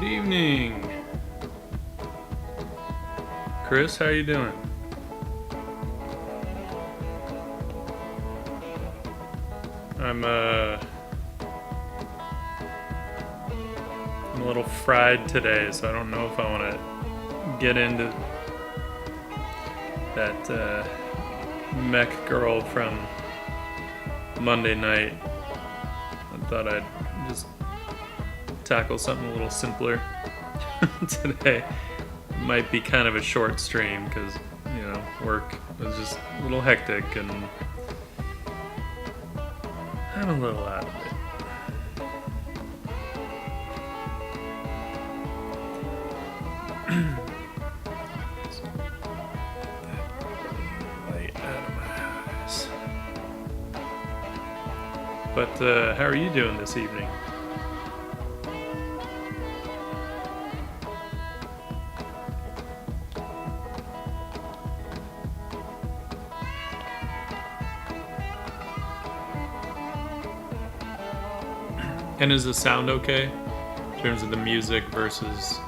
evening. Chris, how you doing? I'm a little fried today, so I don't know if I want to get into that mech girl from Monday night. I thought I'd just tackle something a little simpler today. It might be kind of a short stream because, work was just a little hectic and I'm a little out of it. Light out of my eyes. But how are you doing this evening? And is the sound okay in terms of the music versus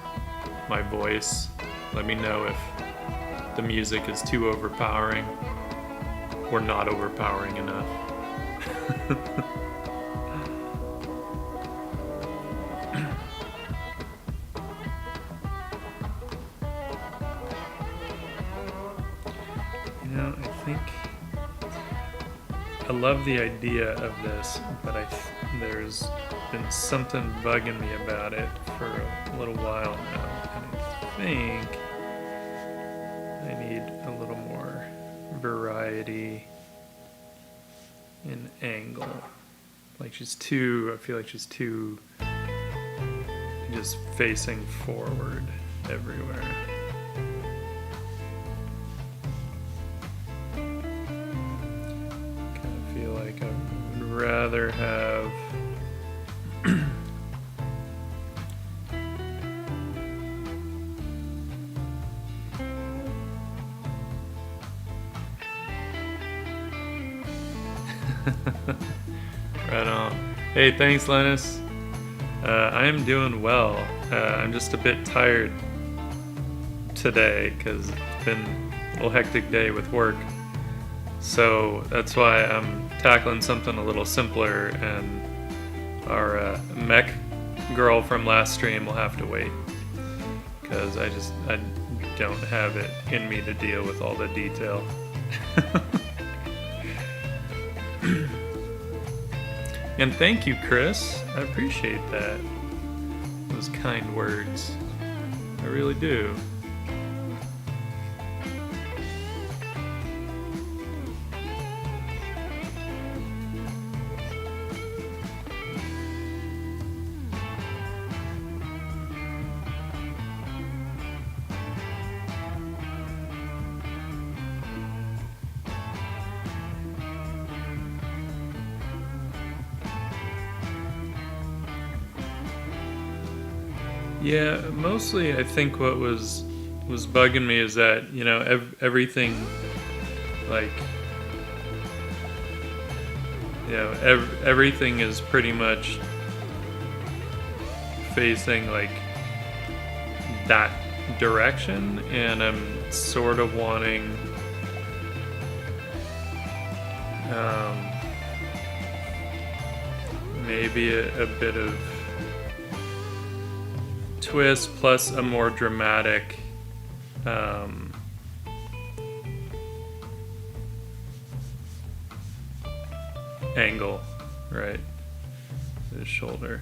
my voice? Let me know if the music is too overpowering or not overpowering enough. I think I love the idea of this, but there's been something bugging me about it for a little while now, and I think I need a little more variety in angle. I feel like she's too just facing forward everywhere. Feel like I would rather have right on. Hey, thanks, Linus. I am doing well. I'm just a bit tired today because it's been a little hectic day with work. So that's why I'm tackling something a little simpler, and our mech girl from last stream will have to wait because I don't have it in me to deal with all the detail. And thank you, Chris. I appreciate that. Those kind words. I really do. Yeah, mostly I think what was bugging me is that, everything, like, everything is pretty much facing, like, that direction, and I'm sort of wanting, maybe a bit of twist plus a more dramatic angle, right? His shoulder.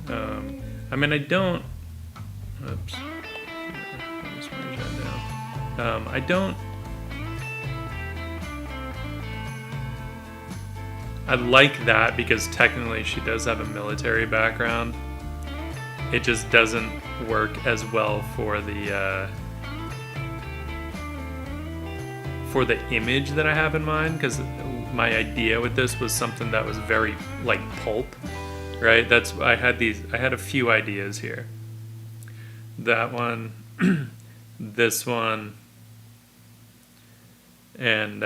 I don't. Oops. Let me screen that down. I don't. I like that because technically she does have a military background. It just doesn't work as well for the image that I have in mind, because my idea with this was something that was very like pulp, right? I had a few ideas here. That one, this one, and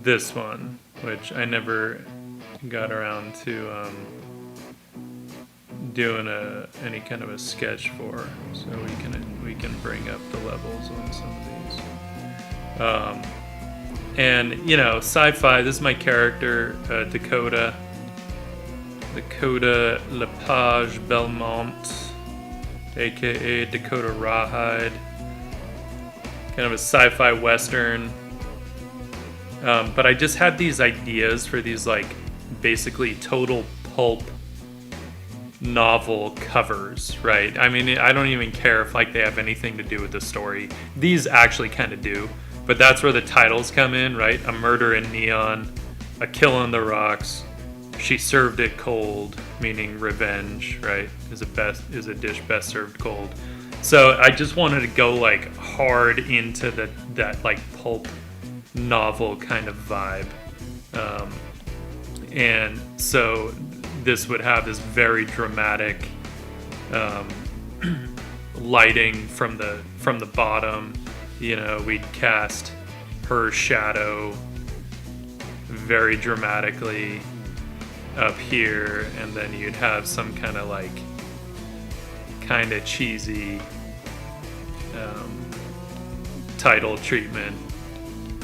this one, which I never got around to doing any kind of a sketch for, so we can bring up the levels on some of these. And you know, sci-fi. This is my character, Dakota Lepage Belmont, aka Dakota Rawhide. Kind of a sci-fi western. But I just had these ideas for these like basically total pulp novel covers, right? I mean, I don't even care if like they have anything to do with the story. These actually kind of do, but that's where the titles come in, right? A Murder in Neon, A Kill on the Rocks, She Served It Cold, meaning revenge, right? Is a dish best served cold. So I just wanted to go like hard into that like pulp novel kind of vibe, and so this would have this very dramatic lighting from the bottom. You know, we'd cast her shadow very dramatically up here, and then you'd have some kind of like kind of cheesy title treatment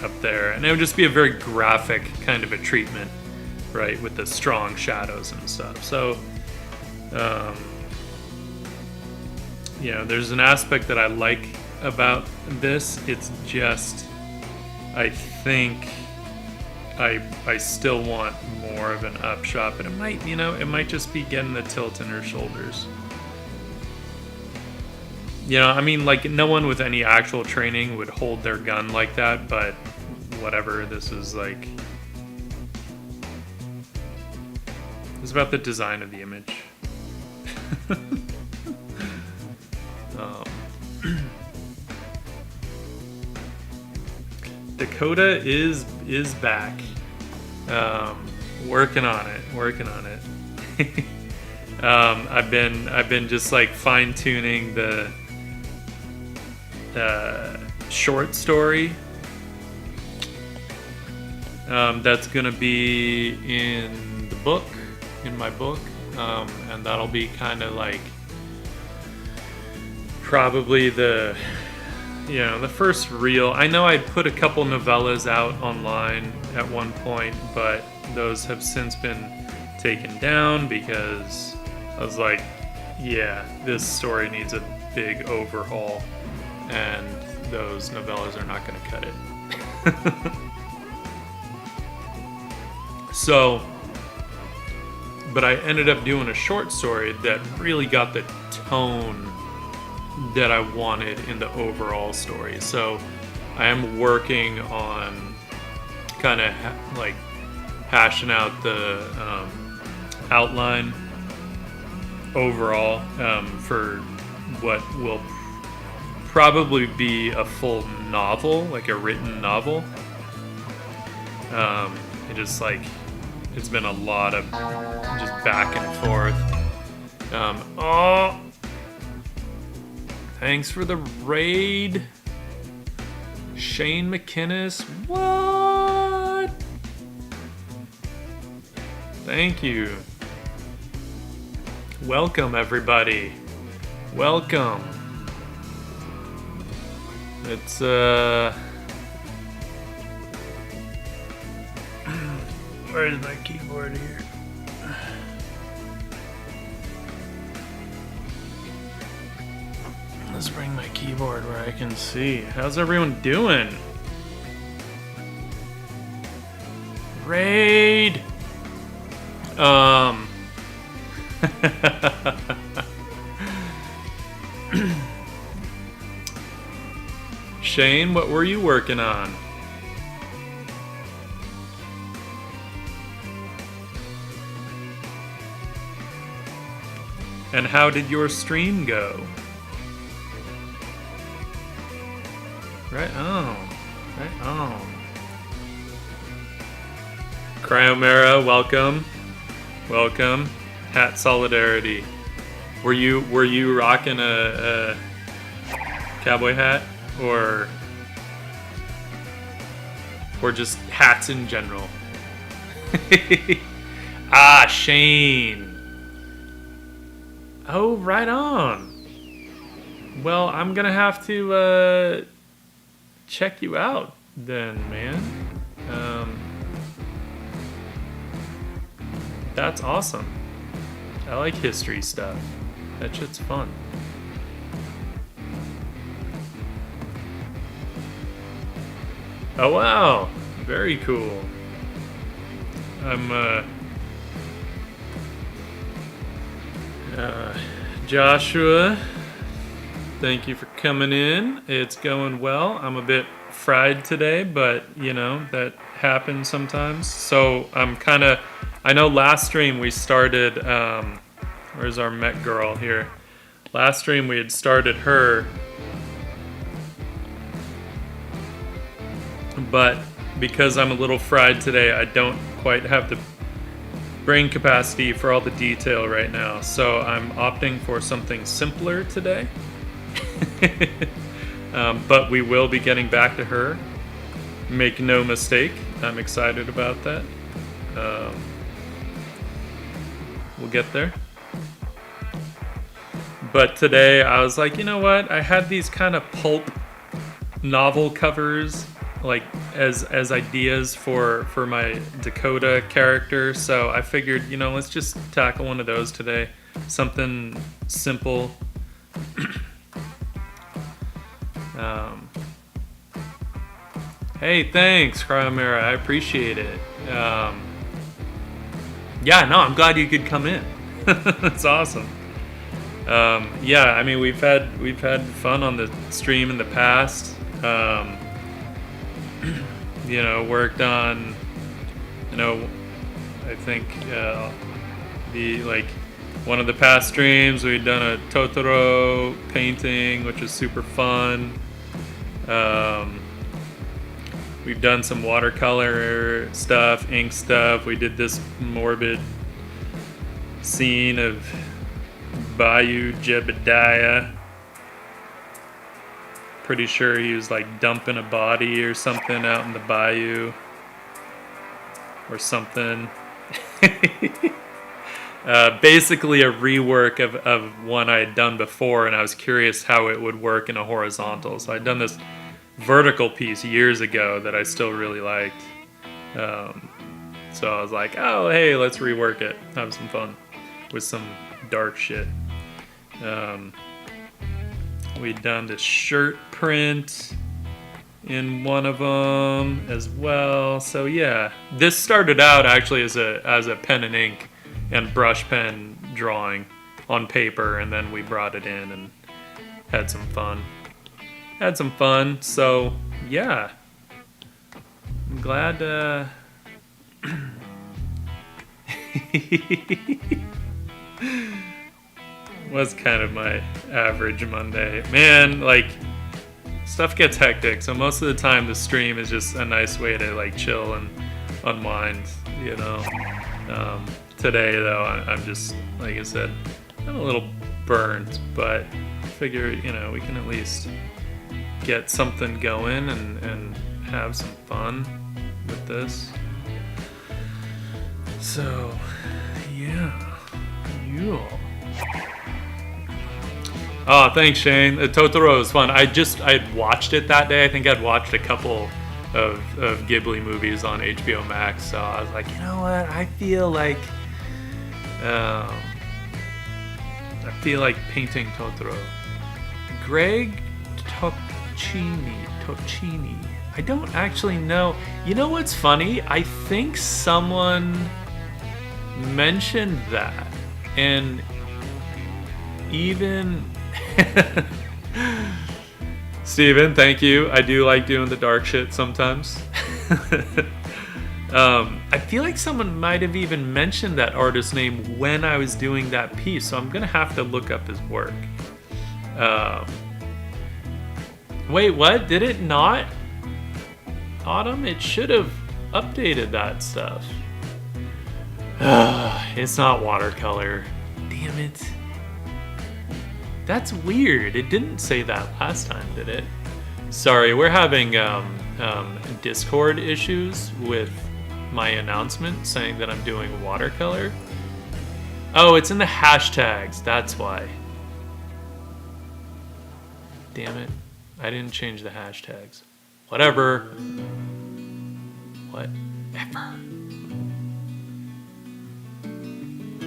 up there, and it would just be a very graphic kind of a treatment, right, with the strong shadows and stuff. So you know, there's an aspect that I like about this. It's just, I think I still want more of an upshot, but it might just be getting the tilt in her shoulders. You know, I mean, like, no one with any actual training would hold their gun like that, but whatever. This is like, it's about the design of the image. Dakota is back. Working on it. I've been just like fine tuning the short story that's gonna be in my book, and that'll be kind of like probably the first real. I know I put a couple novellas out online at one point, but those have since been taken down because I was like, yeah, this story needs a big overhaul, and those novellas are not going to cut it. So, but I ended up doing a short story that really got the tone that I wanted in the overall story. So I am working on kind of like hashing out the outline overall for what will probably be a full novel, like a written novel. It's been a lot of just back and forth. Thanks for the raid, Shane McInnes. What? Thank you. Welcome, everybody. Welcome. It's where's my keyboard here? Let's bring my keyboard where I can see. How's everyone doing? Raid. Shane, what were you working on? And how did your stream go? Right on. Right on. Cryomera, welcome. Welcome. Hat Solidarity. Were you rocking a cowboy hat? Or or just hats in general? Ah, Shane. Oh, right on. Well, I'm gonna have to check you out then, man. That's awesome. I like history stuff. That shit's fun. Oh wow, very cool. I'm Joshua, thank you for coming in. It's going well. I'm a bit fried today, but you know, that happens sometimes. So I know last stream we started, where's our Met girl here? Last stream we had started her, but because I'm a little fried today, I don't quite have the brain capacity for all the detail right now, so I'm opting for something simpler today. But we will be getting back to her. Make no mistake, I'm excited about that. We'll get there. But today I was like, you know what? I had these kind of pulp novel covers like as ideas for my Dakota character, so I figured, you know, let's just tackle one of those today. Something simple. Hey, thanks, Cryomera. I appreciate it. Yeah, no, I'm glad you could come in. That's awesome. Yeah, I mean, we've had fun on the stream in the past. You know, worked on, you know, I think one of the past streams we'd done a Totoro painting, which was super fun. We've done some watercolor stuff, ink stuff. We did this morbid scene of Bayou Jebediah. Pretty sure he was like dumping a body or something out in the bayou or something. Basically a rework of one I had done before, and I was curious how it would work in a horizontal. So I'd done this vertical piece years ago that I still really liked. So I was like, oh, hey, let's rework it. Have some fun with some dark shit. We'd done this shirt print in one of them as well. So yeah, this started out actually as a pen and ink and brush pen drawing on paper, and then we brought it in and had some fun. So yeah, I'm glad. Was kind of my average Monday. Man, like, stuff gets hectic, so most of the time the stream is just a nice way to like chill and unwind, you know. Today though, I'm just, like I said, I'm a little burnt, but I figure, you know, we can at least get something going and have some fun with this. So yeah. Oh, thanks, Shane. Totoro was fun. I'd watched it that day. I think I'd watched a couple of Ghibli movies on HBO Max. So I was like, you know what? I feel like painting Totoro. Greg Tocchini. I don't actually know. You know what's funny? I think someone mentioned that, and even Steven, thank you. I do like doing the dark shit sometimes. I feel like someone might have even mentioned that artist's name when I was doing that piece, so I'm gonna have to look up his work. Wait, what? Did it not? Autumn? It should have updated that stuff. It's not watercolor. Damn it. That's weird. It didn't say that last time, did it? Sorry, we're having Discord issues with my announcement saying that I'm doing watercolor. Oh, it's in the hashtags. That's why. Damn it. I didn't change the hashtags. Whatever. Whatever.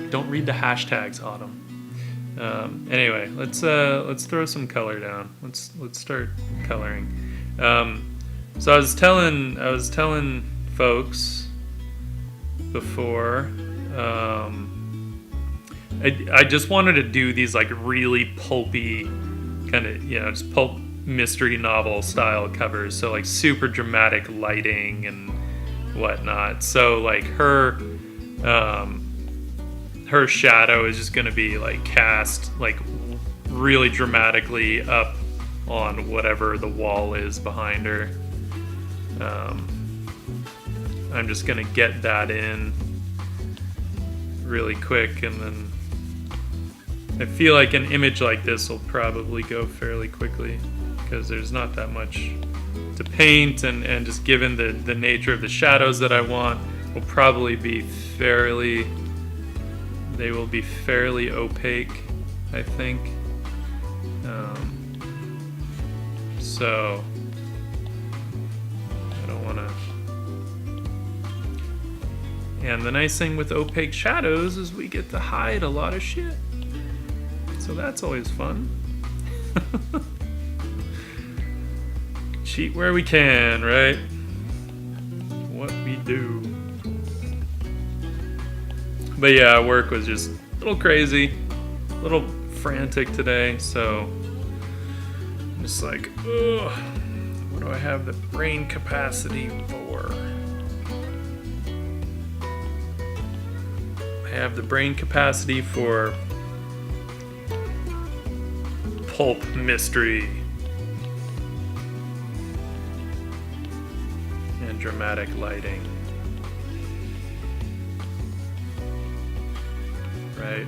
Don't read the hashtags, Autumn. Anyway, let's throw some color down. Let's start coloring. So I was telling folks before. I just wanted to do these like really pulpy kind of, just pulp mystery novel style covers. So like super dramatic lighting and whatnot. So like her shadow is just going to be like cast like really dramatically up on whatever the wall is behind her. I'm just going to get that in really quick, and then I feel like an image like this will probably go fairly quickly because there's not that much to paint, and just given the nature of the shadows that I want will probably be fairly opaque, I think. So I don't want to. And the nice thing with opaque shadows is we get to hide a lot of shit. So that's always fun. Cheat where we can, right? What we do. But yeah, work was just a little crazy, a little frantic today, so I'm just like, ugh, what do I have the brain capacity for? I have the brain capacity for pulp mystery and dramatic lighting. Right?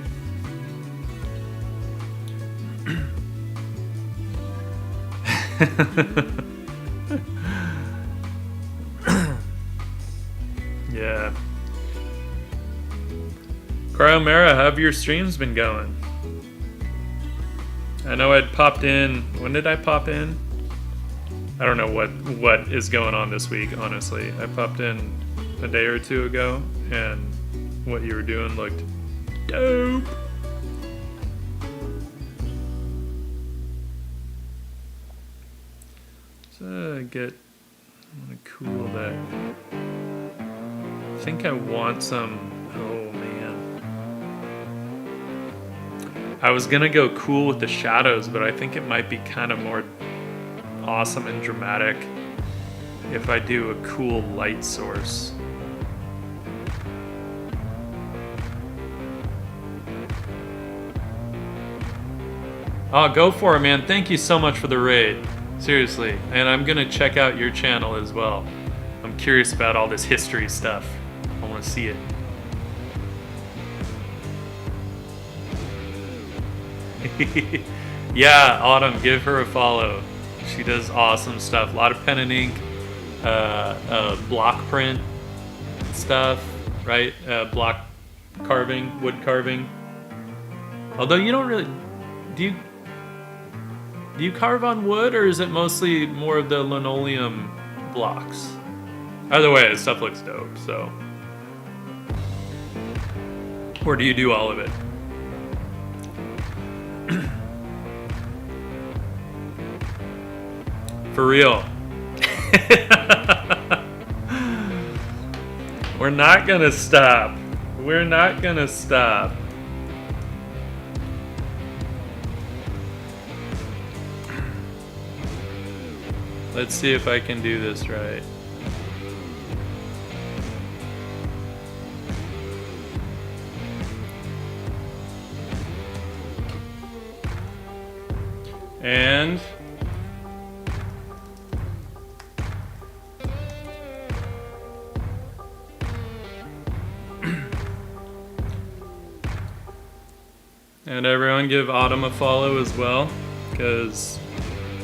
Yeah. Cryomera, how have your streams been going? I know I'd popped in. When did I pop in? I don't know what is going on this week, honestly. I popped in a day or two ago, and what you were doing looked dope. So I'm gonna cool that. I think I want some. Oh man. I was gonna go cool with the shadows, but I think it might be kind of more awesome and dramatic if I do a cool light source. Oh, go for it, man. Thank you so much for the raid. Seriously. And I'm gonna check out your channel as well. I'm curious about all this history stuff. I wanna see it. Yeah, Autumn, give her a follow. She does awesome stuff. A lot of pen and ink, block print stuff, right? Block carving, wood carving. Although you don't really... Do you carve on wood, or is it mostly more of the linoleum blocks? Either way, the stuff looks dope, so... Or do you do all of it? For real. We're not gonna stop. We're not gonna stop. Let's see if I can do this right. And and everyone give Autumn a follow as well, because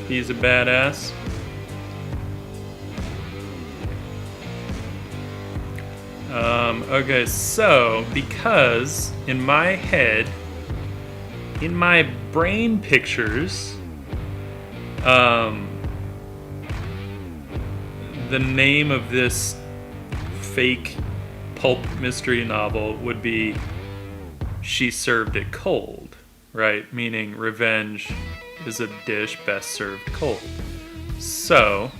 he's a badass. Okay, so because in my head, in my brain pictures, the name of this fake pulp mystery novel would be She Served It Cold, right? Meaning revenge is a dish best served cold. So,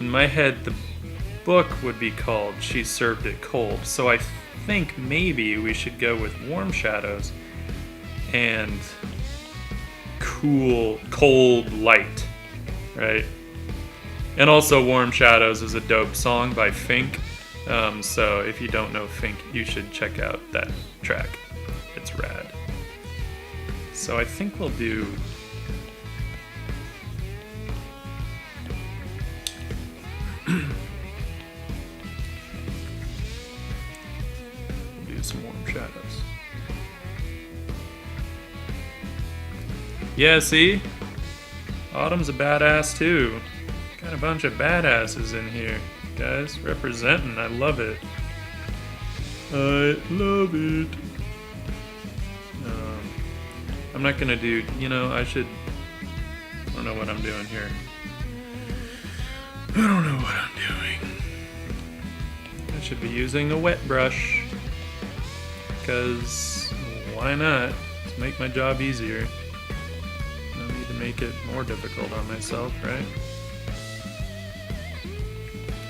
in my head, the book would be called She Served It Cold. So I think maybe we should go with Warm Shadows and Cold Light, right? And also Warm Shadows is a dope song by Fink. So if you don't know Fink, you should check out that track. It's rad. So I think we'll do... some Warm Shadows. Yeah, see? Autumn's a badass too. Got a bunch of badasses in here, guys. Representing. I love it. I love it. I'm not gonna do, I don't know what I'm doing here. I don't know what I'm doing. I should be using a wet brush. Because why not? Let's make my job easier. No need to make it more difficult on myself, right?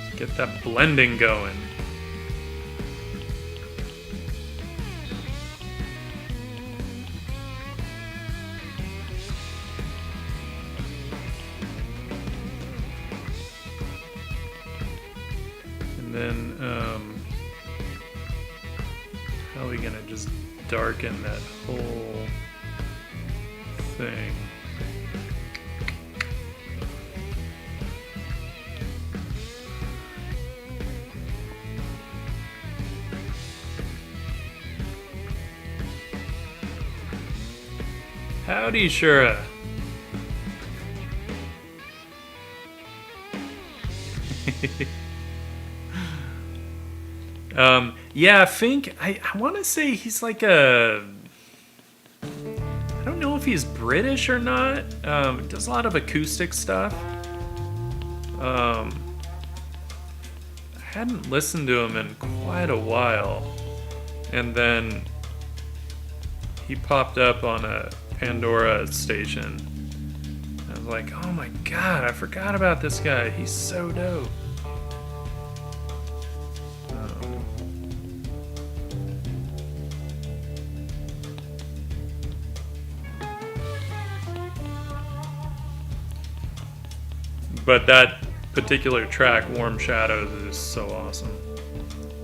Let's get that blending going. And then, how are we gonna just darken that whole thing? Howdy, Shura. Yeah, Fink, I want to say he's like I don't know if he's British or not. Does a lot of acoustic stuff. I hadn't listened to him in quite a while. And then he popped up on a Pandora station. I was like, oh my god, I forgot about this guy. He's so dope. But that particular track, Warm Shadows, is so awesome.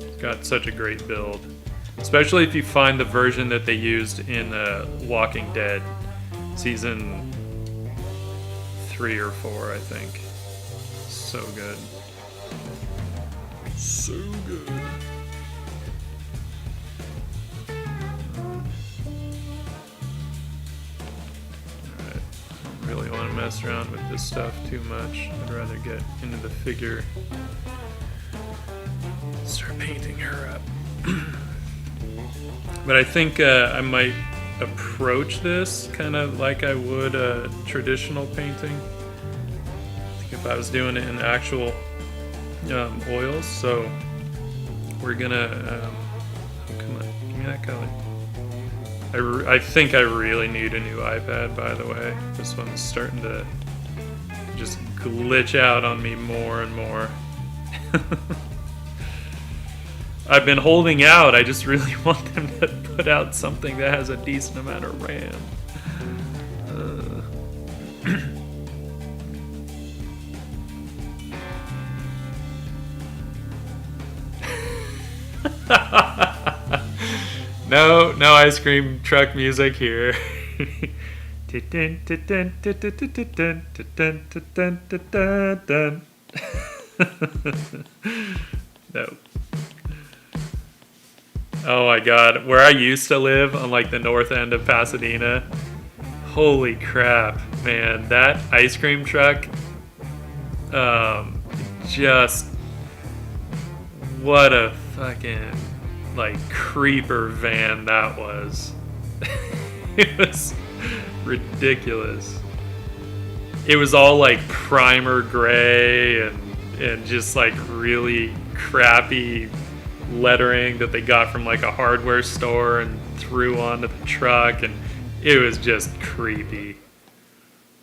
It's got such a great build. Especially if you find the version that they used in Walking Dead, season 3 or 4, I think. So good. So good. Alright, I don't really want to mess around with this stuff too much. I'd rather get into the figure. Start painting her up. But I think I might approach this kind of like I would a traditional painting. I think if I was doing it in actual oils. So we're gonna, come on, give me that color. I think I really need a new iPad, by the way. This one's starting to just glitch out on me more and more. I've been holding out. I just really want them to put out something that has a decent amount of RAM. No ice cream truck music here. No. Oh my god, where I used to live on like the north end of Pasadena, holy crap, man, that ice cream truck, just what a fucking like creeper van that was. It was ridiculous. It was all like primer gray and just like really crappy lettering that they got from like a hardware store and threw onto the truck, and it was just creepy.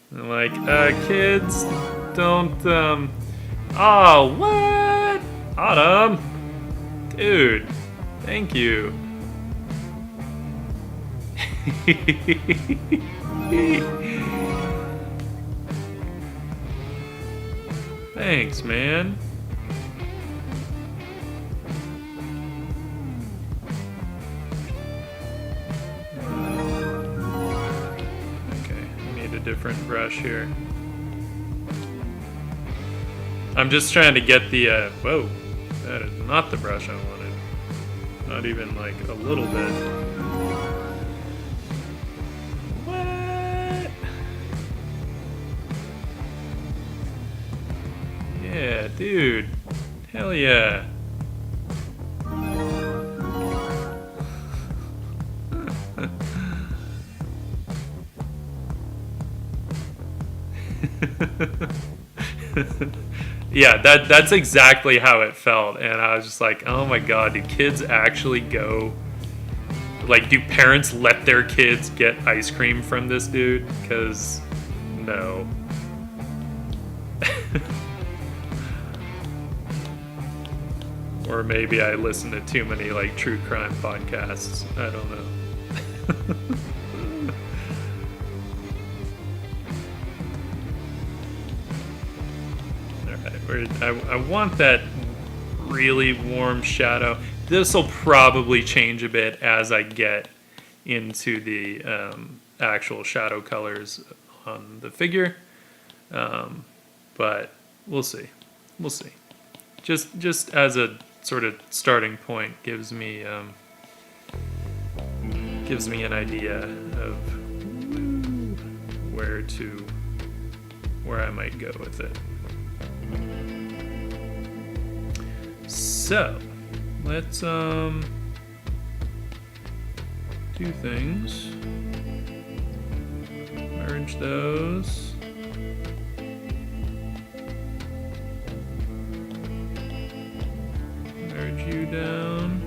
And like, kids, don't, oh, what? Autumn? Dude, thank you. Thanks, man. Okay, I need a different brush here. I'm just trying to get the, whoa, that is not the brush I wanted. Not even like a little bit. What? Yeah, dude. Hell yeah. Yeah, that's exactly how it felt, and I was just like, oh my god, do kids actually go, like, do parents let their kids get ice cream from this dude? Because no. Or maybe I listen to too many like true crime podcasts, I don't know. I want that really warm shadow. This will probably change a bit as I get into the actual shadow colors on the figure, but we'll see. We'll see. Just as a sort of starting point, gives me an idea of where I might go with it. So, let's do things. Merge those. Merge you down.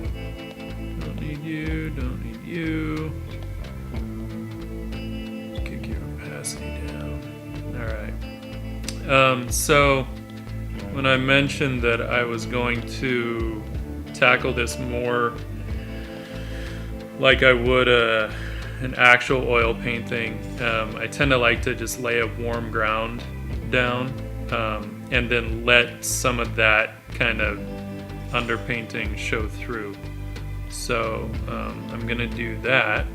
Don't need you, don't need you. Kick your opacity down. Alright. So when I mentioned that I was going to tackle this more like I would an actual oil painting, I tend to like to just lay a warm ground down and then let some of that kind of underpainting show through. So I'm gonna do that.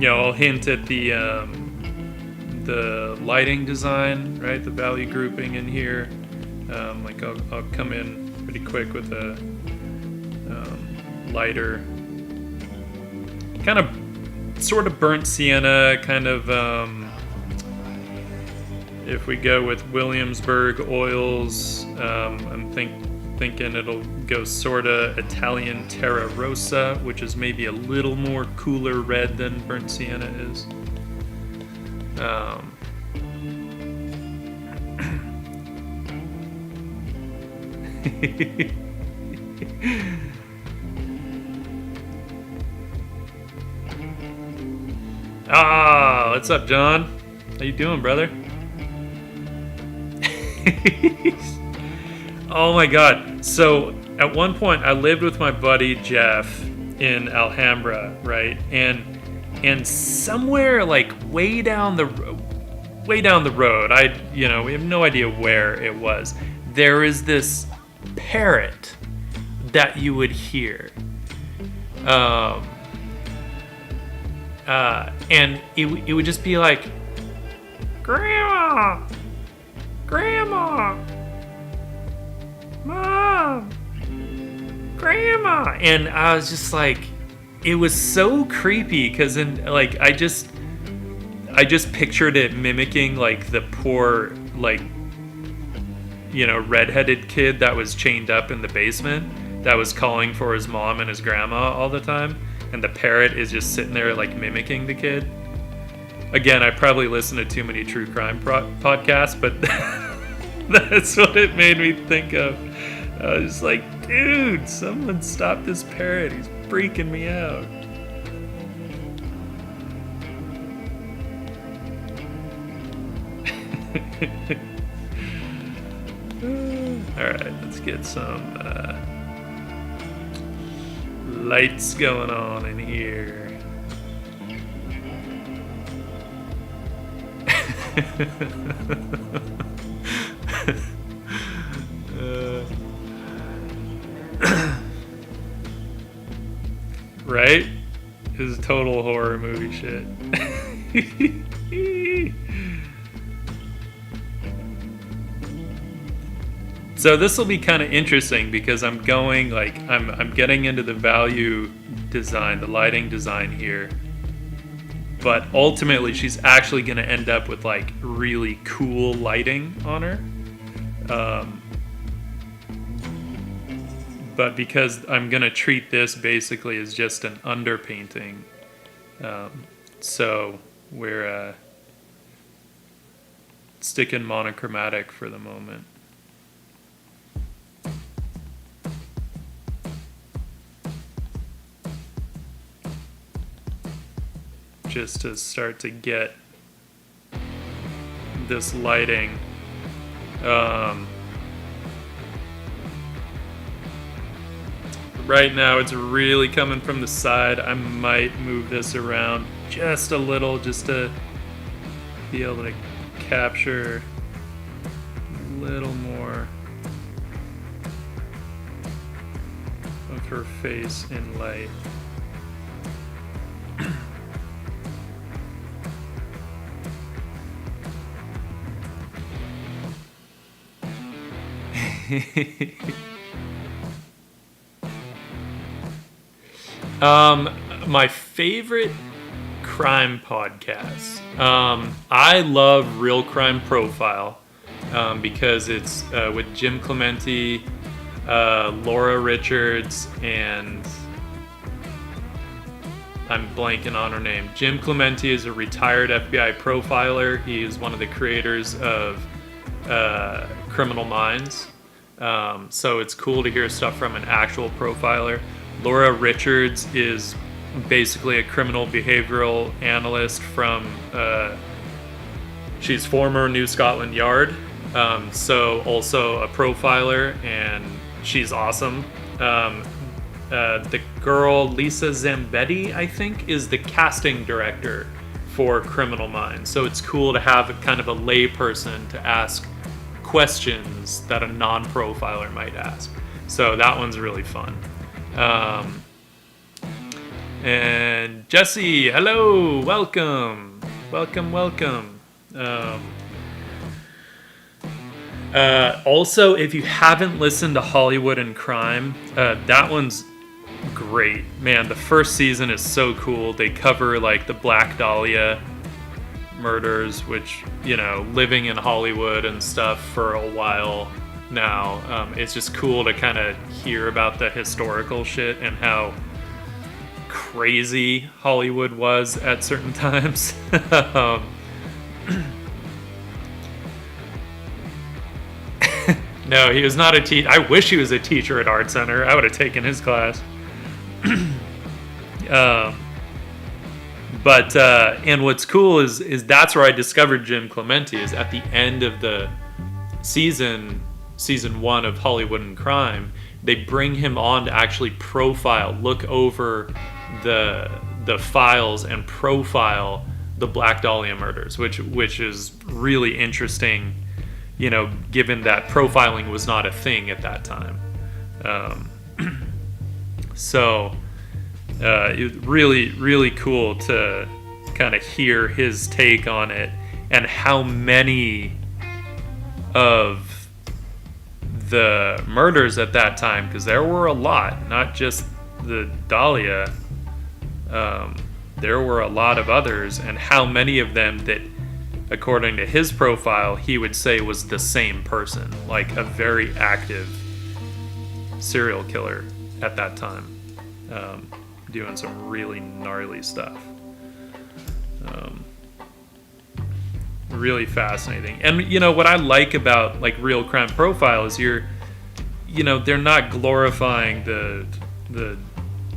I'll hint at the lighting design, right? The value grouping in here. Like I'll come in pretty quick with a lighter, kind of, sort of burnt sienna, kind of. If we go with Williamsburg oils, I'm thinking it'll go sorta Italian Terra Rosa, which is maybe a little more cooler red than burnt sienna is. What's up, John? How you doing, brother? Oh my god. So at one point I lived with my buddy Jeff in Alhambra, right? And somewhere like way down the road, we have no idea where it was. There is this parrot that you would hear. And it would just be like, Grandma! Grandma! Mom! Grandma. And I was just like, it was so creepy because I just pictured it mimicking like the poor like redheaded kid that was chained up in the basement that was calling for his mom and his grandma all the time, and the parrot is just sitting there like mimicking the kid. Again, I probably listen to too many true crime podcasts, but that's what it made me think of. I was just like, dude, someone stop this parrot. He's freaking me out. Alright, let's get some lights going on in here. Right? This is total horror movie shit. So this will be kind of interesting because I'm getting into the value design, the lighting design here. But ultimately she's actually going to end up with like really cool lighting on her. But because I'm going to treat this basically as just an underpainting, so we're sticking monochromatic for the moment. Just to start to get this lighting. Right now it's really coming from the side. I might move this around just a little just to be able to capture a little more of her face in light. My favorite crime podcast. I love Real Crime Profile because it's with Jim Clemente, Laura Richards, and I'm blanking on her name. Jim Clemente is a retired FBI profiler. He is one of the creators of Criminal Minds. So it's cool to hear stuff from an actual profiler. Laura Richards is basically a criminal behavioral analyst from, she's former New Scotland Yard, so also a profiler, and she's awesome. The girl, Lisa Zambetti, I think, is the casting director for Criminal Minds. So it's cool to have kind of a lay person to ask questions that a non-profiler might ask. So that one's really fun. And Jesse, hello, welcome. Also, if you haven't listened to Hollywood and Crime, that one's great. Man, the first season is so cool. They cover like the Black Dahlia murders, which, living in Hollywood and stuff for a while now, it's just cool to kind of hear about the historical shit and how crazy Hollywood was at certain times. No, he was not a teacher. I wish he was a teacher at Art Center. I would have taken his class. But and what's cool is that's where I discovered Jim Clemente, is at the end of the season 1 of Hollywood and Crime. They bring him on to actually look over the files and profile the Black Dahlia murders, which is really interesting, given that profiling was not a thing at that time. So it was really, really cool to kind of hear his take on it and how many of the murders at that time, because there were a lot, not just the Dahlia. There were a lot of others, and how many of them that, according to his profile, he would say was the same person, like a very active serial killer at that time, doing some really gnarly stuff. Really fascinating. And what I like about like Real Crime Profile is they're not glorifying the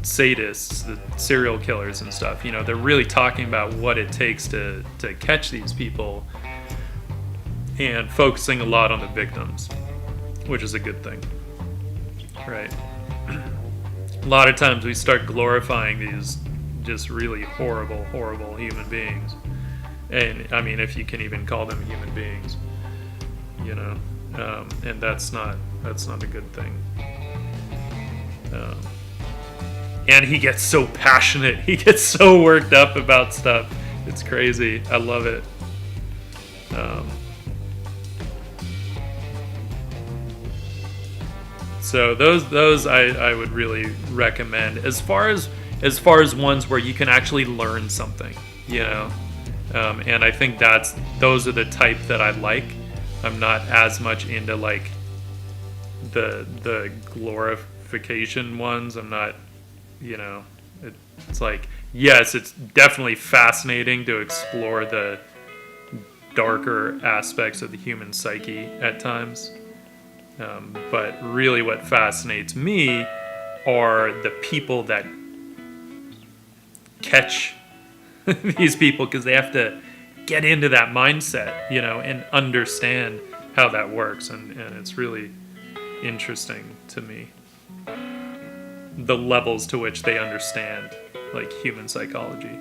sadists, the serial killers and stuff. They're really talking about what it takes to catch these people, and focusing a lot on the victims, which is a good thing, right? A lot of times we start glorifying these just really horrible human beings, and I mean, if you can even call them human beings, and that's not a good thing. And he gets so passionate. He gets so worked up about stuff. It's crazy. I love it. So those I would really recommend as far as ones where you can actually learn something, and I think those are the type that I like. I'm not as much into like the glorification ones. I'm not. It's like, yes, it's definitely fascinating to explore the darker aspects of the human psyche at times. But really what fascinates me are the people that catch these people, because they have to get into that mindset, and understand how that works. And it's really interesting to me, the levels to which they understand like human psychology,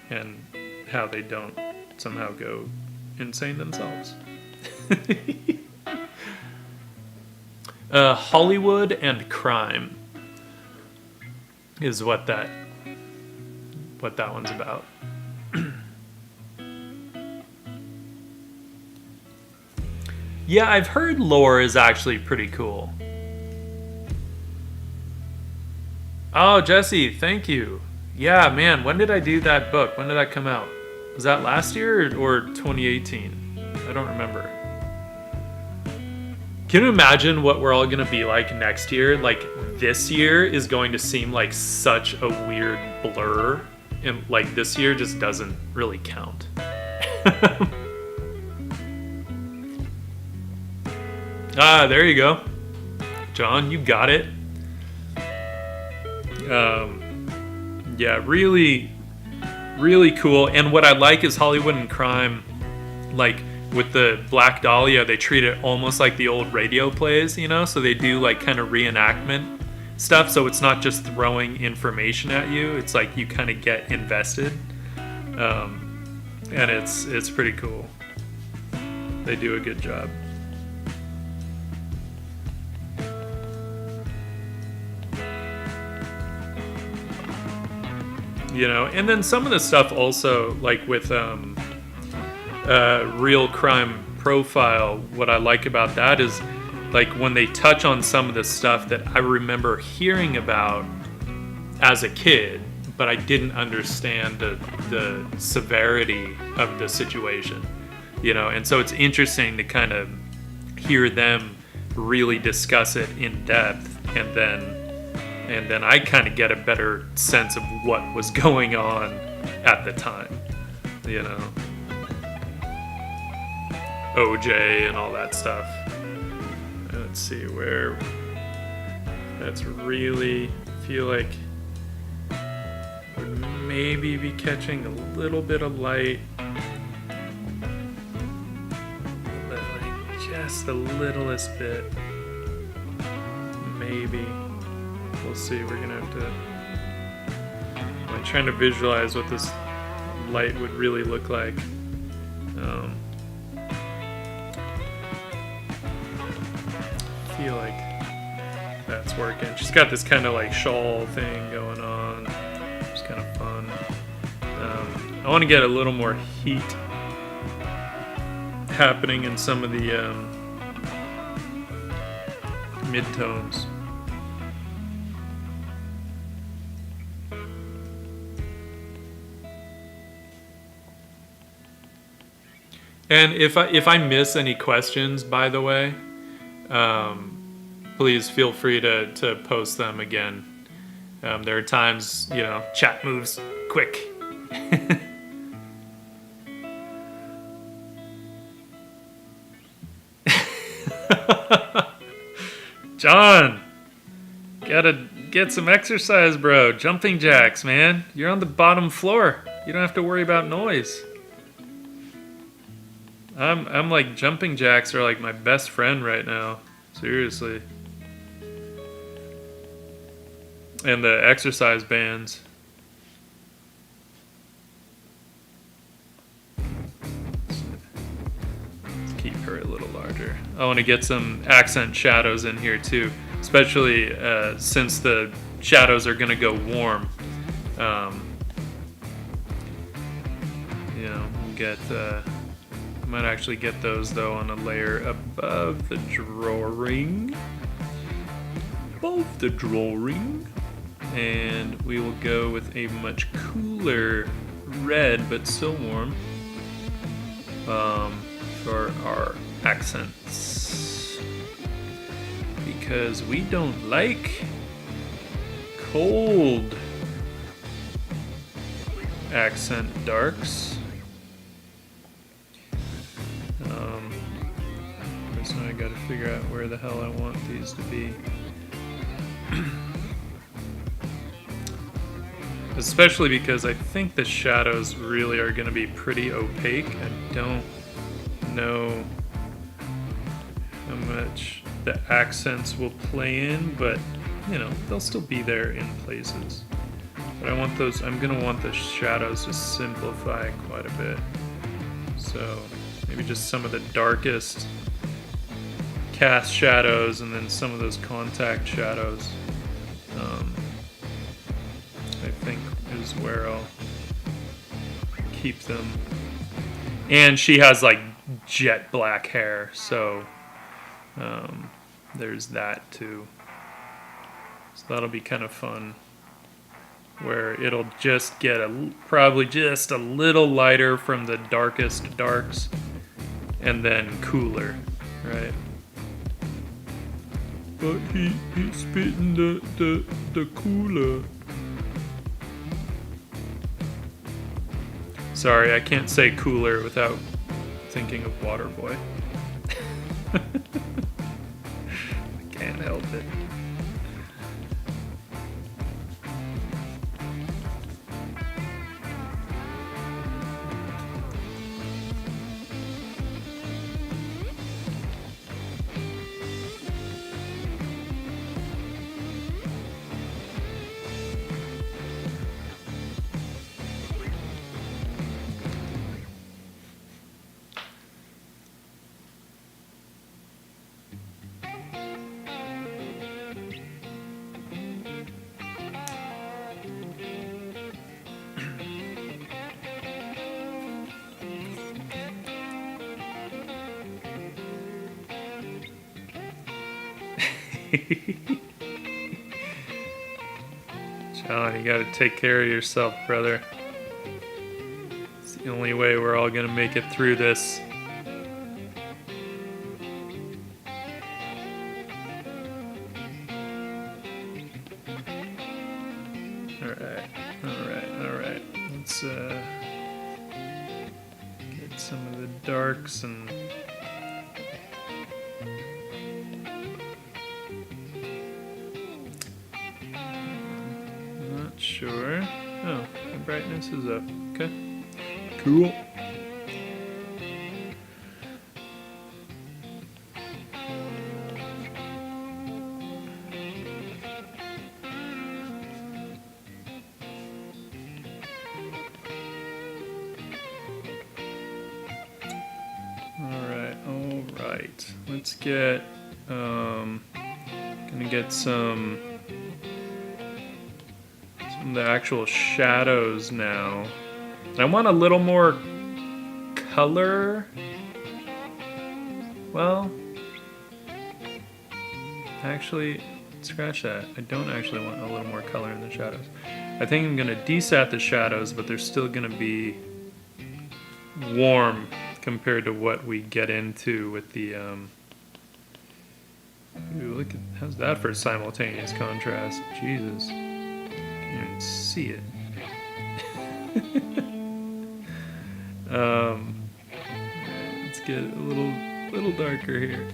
and how they don't somehow go insane themselves. Hollywood and crime is what that one's about. Yeah, I've heard lore is actually pretty cool. Oh, Jesse, thank you. Yeah, man, when did I do that book? When did that come out? Was that last year or 2018? I don't remember. Can you imagine what we're all going to be like next year? Like, this year is going to seem like such a weird blur. And, like, this year just doesn't really count. There you go. John, you got it. Yeah, really, really cool. And what I like is Hollywood and crime, like with the Black Dahlia, they treat it almost like the old radio plays, so they do like kind of reenactment stuff. So it's not just throwing information at you. It's like you kind of get invested. And it's pretty cool. They do a good job. And then some of the stuff also, like with Real Crime Profile, what I like about that is like when they touch on some of the stuff that I remember hearing about as a kid, but I didn't understand the severity of the situation, and so it's interesting to kind of hear them really discuss it in depth, and then I kind of get a better sense of what was going on at the time, OJ and all that stuff. Let's see where that's really feel like would maybe be catching a little bit of light, but like just the littlest bit, maybe. We'll see. We're gonna have to. I'm trying to visualize what this light would really look like. I feel like that's working. She's got this kind of like shawl thing going on. It's kind of fun. I want to get a little more heat happening in some of the midtones. And if I miss any questions, by the way, please feel free to post them again. There are times, you know, chat moves quick. John, gotta get some exercise, bro. Jumping jacks, man. You're on the bottom floor. You don't have to worry about noise. I'm like, jumping jacks are like my best friend right now. Seriously. And the exercise bands. Let's keep her a little larger. I want to get some accent shadows in here too, especially since the shadows are going to go warm. You know, get... I might actually get those though on a layer above the drawing. Above the drawing. And we will go with a much cooler red, but still warm, for our accents. Because we don't like cold accent darks. So I gotta figure out where the hell I want these to be. Especially because I think the shadows really are gonna be pretty opaque. I don't know how much the accents will play in, but you know, they'll still be there in places. But I want those, I'm gonna want the shadows to simplify quite a bit. So maybe just some of the darkest cast shadows and then some of those contact shadows, I think is where I'll keep them. And she has like jet black hair, so there's that too. So that'll be kind of fun, where it'll just get probably just a little lighter from the darkest darks and then cooler, right? But he's spitting the cooler. Sorry, I can't say cooler without thinking of Waterboy. I can't help it. John, you gotta take care of yourself, brother. It's the only way we're all gonna make it through this. Alright. Let's get some of the darks and... Sure. Oh, the brightness is up. Okay. Cool. Alright. Let's get, gonna get some the actual shadows now. I want a little more color. Well, actually, scratch that. I don't actually want a little more color in the shadows. I think I'm gonna desat the shadows, but they're still gonna be warm compared to what we get into with the, ooh, look at, how's that for simultaneous contrast? Jesus. Can't even see it. Let's get a little darker here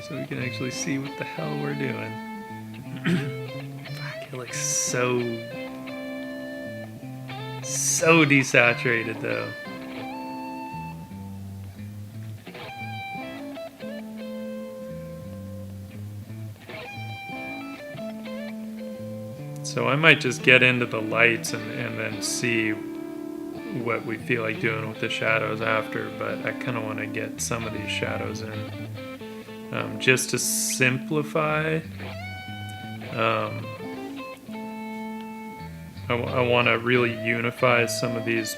so we can actually see what the hell we're doing. Fuck, it looks so desaturated though. So I might just get into the lights and then see what we feel like doing with the shadows after, but I kind of want to get some of these shadows in. Just to simplify, I want to really unify some of these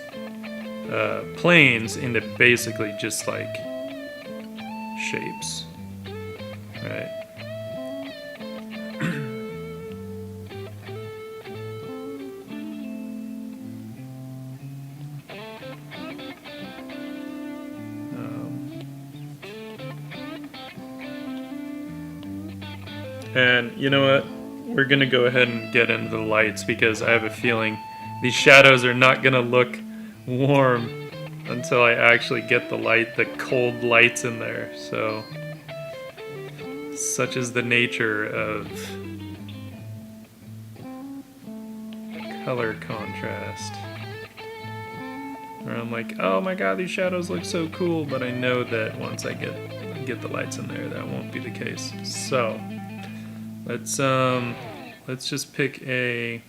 planes into basically just like shapes, right? And you know what? We're going to go ahead and get into the lights because I have a feeling these shadows are not going to look warm until I actually get the cold lights in there. So, such is the nature of color contrast. Where I'm like, oh my god, these shadows look so cool, but I know that once I get the lights in there, that won't be the case. So, let's just pick a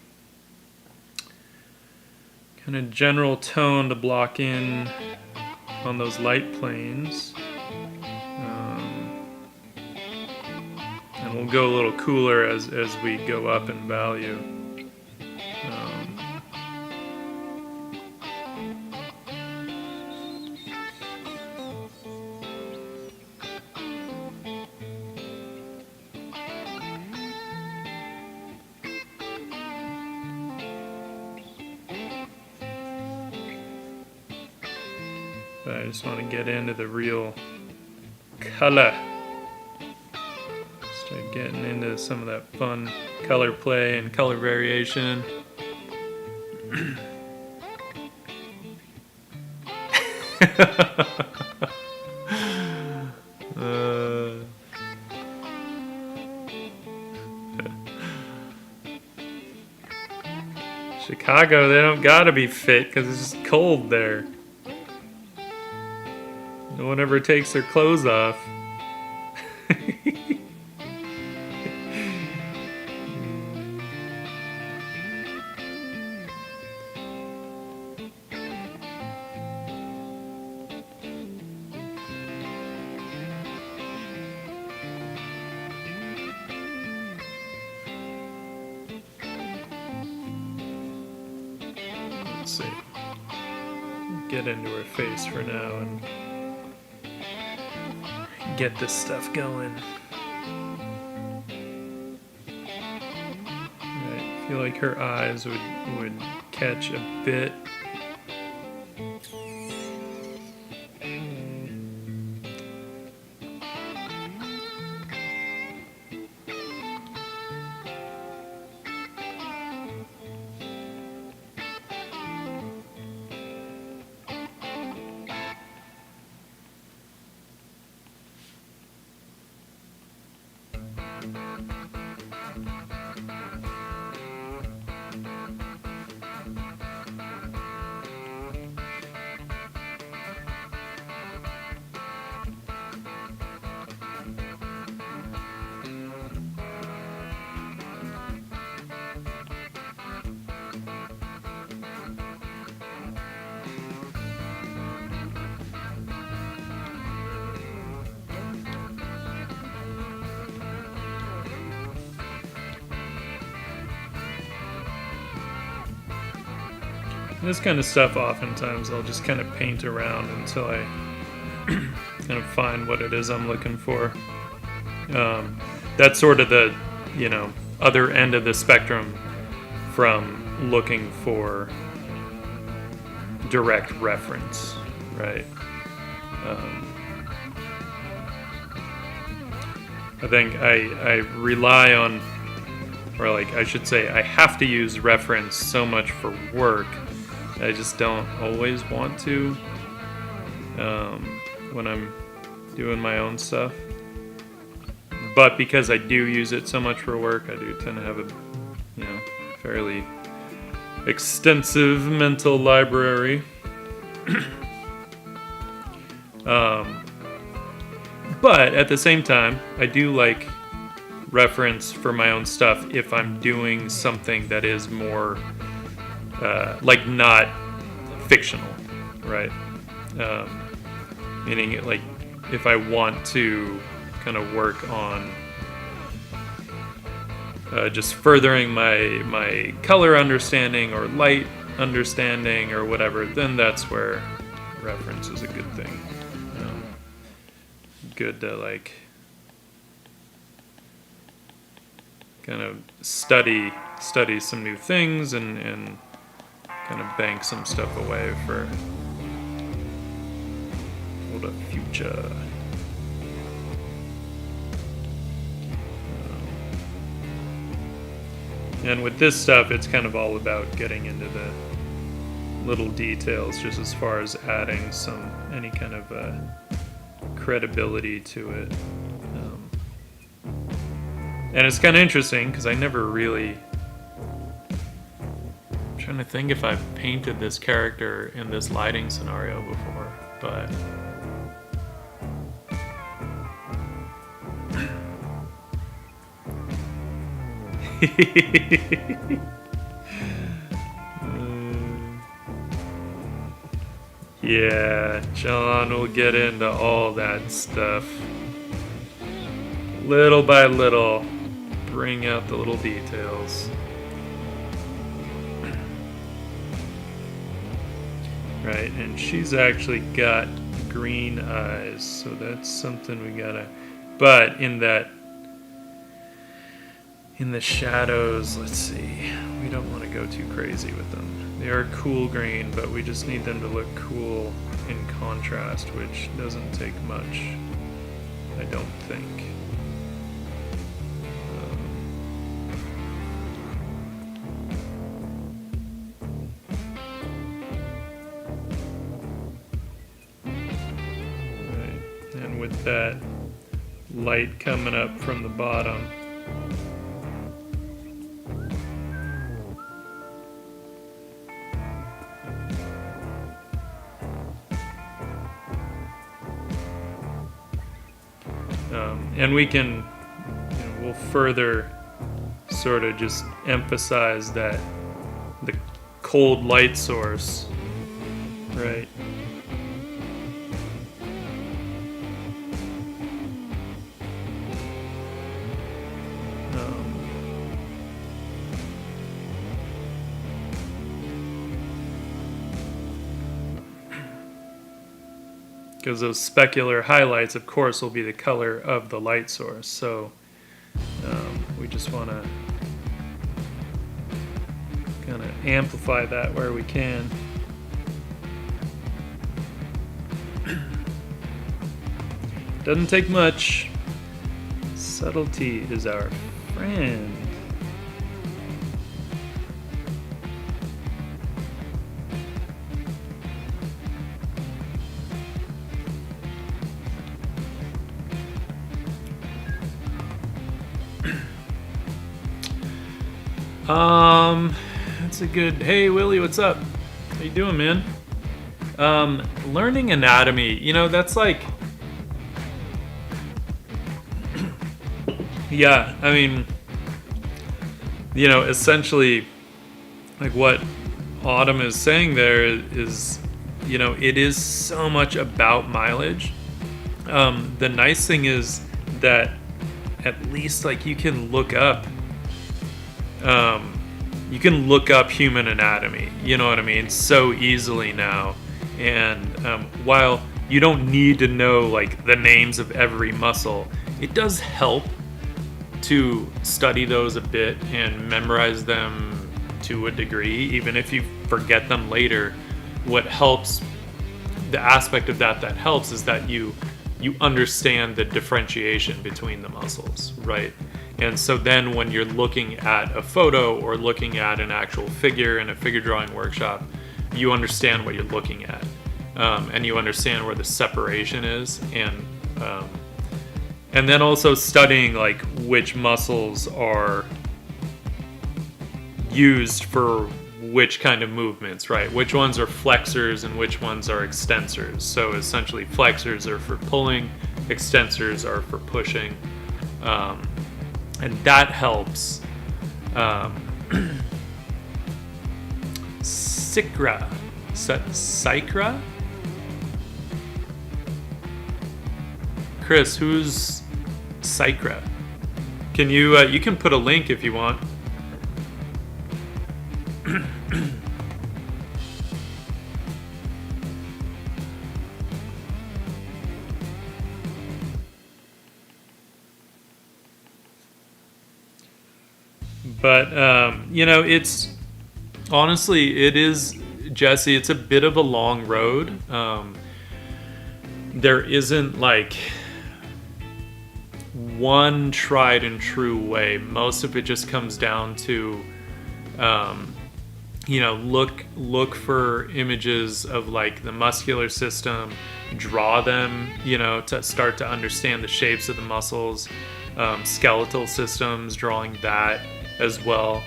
kind of general tone to block in on those light planes. And we'll go a little cooler as we go up in value. But I just want to get into the real color. Start getting into some of that fun color play and color variation. Chicago, they don't gotta be fit because it's just cold there. No one ever takes their clothes off. Let's see. Get into her face for now and get this stuff going. I feel like her eyes would catch a bit. This kind of stuff, oftentimes, I'll just kind of paint around until I kind of find what it is I'm looking for. that's sort of the, you know, other end of the spectrum from looking for direct reference, right? I think I rely on, or like I should say, I have to use reference so much for work. I just don't always want to when I'm doing my own stuff. But because I do use it so much for work, I do tend to have a, you know, fairly extensive mental library. But at the same time, I do like reference for my own stuff if I'm doing something that is more like not fictional, right? Meaning like if I want to kind of work on just furthering my color understanding or light understanding or whatever, then that's where reference is a good thing. Good to like kind of study some new things and kind of bank some stuff away for the future. And with this stuff, it's kind of all about getting into the little details, just as far as adding any kind of credibility to it. And it's kind of interesting because I never really... I'm trying to think if I've painted this character in this lighting scenario before, but... Yeah, John will get into all that stuff. Little by little, bring out the little details. Right, and she's actually got green eyes, so that's something we gotta... But in the shadows, let's see, we don't want to go too crazy with them. They are cool green, but we just need them to look cool in contrast, which doesn't take much, I don't think. Right, and with that light coming up from the bottom, and we can, we'll further sort of just emphasize that the cold light source, right? Because those specular highlights, of course, will be the color of the light source. So we just want to kind of amplify that where we can. Doesn't take much. Subtlety is our friend. That's a good... Hey, Willie, what's up? How you doing, man? Learning anatomy, that's like... Yeah, I mean, essentially, like what Autumn is saying there is, it is so much about mileage. The nice thing is that at least, like, you can look up human anatomy, you know what I mean, so easily now. And while you don't need to know, like, the names of every muscle, it does help to study those a bit and memorize them to a degree, even if you forget them later. What helps, the aspect of that helps, is that you understand the differentiation between the muscles, right? And so then when you're looking at a photo or looking at an actual figure in a figure drawing workshop, you understand what you're looking at, and you understand where the separation is, and then also studying like which muscles are used for which kind of movements, right? Which ones are flexors and which ones are extensors. So essentially flexors are for pulling, extensors are for pushing, and that helps. Psychra? Chris, who's Psychra? Can you can put a link if you want. But it's honestly, it is, Jesse, it's a bit of a long road. There isn't like one tried and true way. Most of it just comes down to look for images of like the muscular system, draw them, to start to understand the shapes of the muscles, skeletal systems, drawing that as well,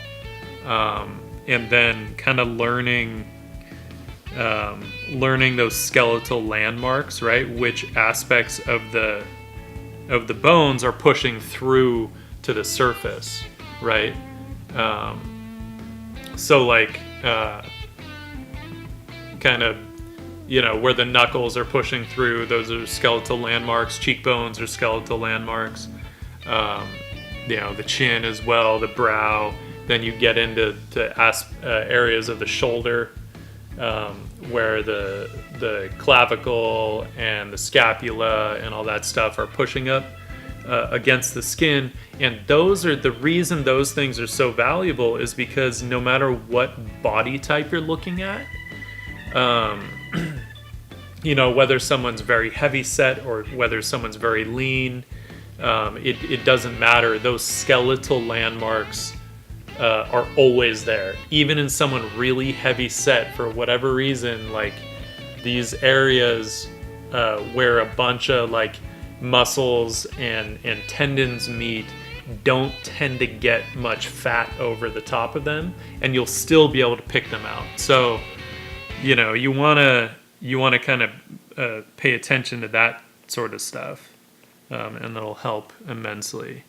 and then kind of learning those skeletal landmarks, right? Which aspects of the bones are pushing through to the surface, right? So like kind of where the knuckles are pushing through, those are skeletal landmarks. Cheekbones are skeletal landmarks. The chin as well, the brow. Then you get into areas of the shoulder, where the clavicle and the scapula and all that stuff are pushing up against the skin. And those are the reason those things are so valuable, is because no matter what body type you're looking at, whether someone's very heavy set or whether someone's very lean, it doesn't matter. Those skeletal landmarks are always there. Even in someone really heavy set, for whatever reason, like these areas where a bunch of like muscles and tendons meet don't tend to get much fat over the top of them, and you'll still be able to pick them out. So you want to kind of pay attention to that sort of stuff, and that'll help immensely.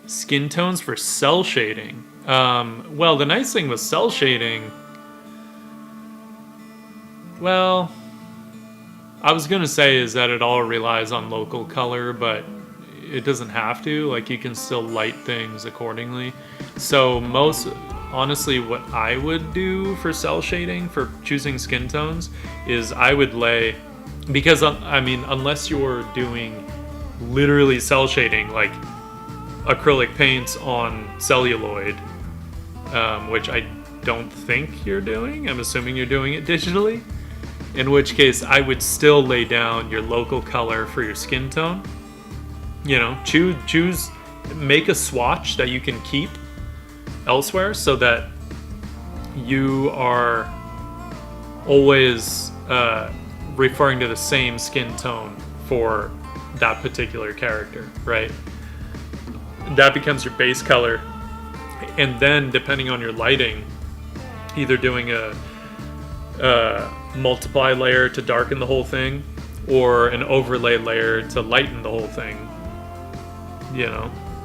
Skin tones for cell shading. Well, the nice thing with cell shading, well, I was going to say is that it all relies on local color, but it doesn't have to. Like, you can still light things accordingly. So honestly, what I would do for cell shading, for choosing skin tones, is I would lay, because unless you're doing literally cell shading, like acrylic paints on celluloid, which I don't think you're doing. I'm assuming you're doing it digitally. In which case, I would still lay down your local color for your skin tone. Choose, make a swatch that you can keep elsewhere, so that you are always referring to the same skin tone for that particular character, right? That becomes your base color, and then depending on your lighting, either doing a multiply layer to darken the whole thing, or an overlay layer to lighten the whole thing.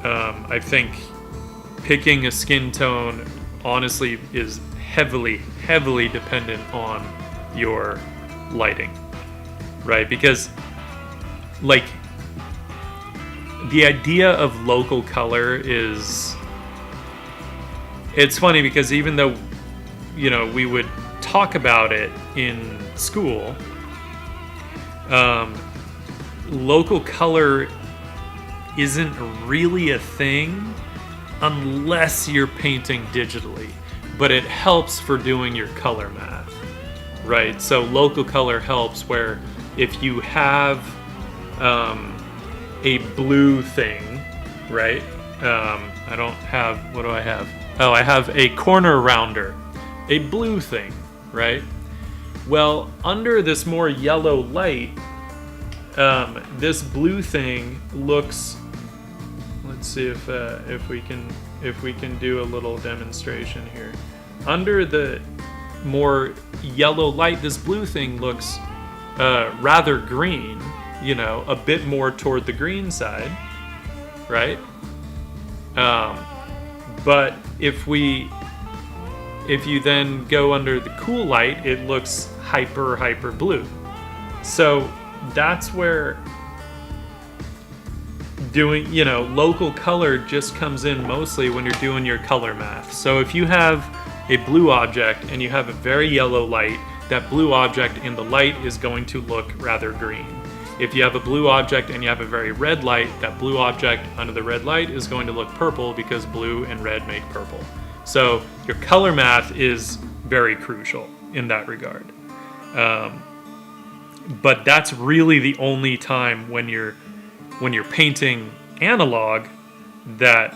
I think picking a skin tone honestly is heavily dependent on your lighting, right? Because like the idea of local color is, it's funny because even though we would talk about it in school, Local color isn't really a thing unless you're painting digitally, but it helps for doing your color math, right? So local color helps where if you have a blue thing, right? I don't have, what do I have? Oh, I have a corner rounder, a blue thing, right? Well, under this more yellow light, this blue thing looks. Let's see if we can do a little demonstration here. Under the more yellow light, this blue thing looks rather green. You know, a bit more toward the green side, right? But if you then go under the cool light, it looks hyper blue. So that's where doing, you know, local color just comes in mostly when you're doing your color math. So if you have a blue object and you have a very yellow light, that blue object in the light is going to look rather green. If you have a blue object and you have a very red light, that blue object under the red light is going to look purple because blue and red make purple. So your color math is very crucial in that regard. But that's really the only time when you're painting analog that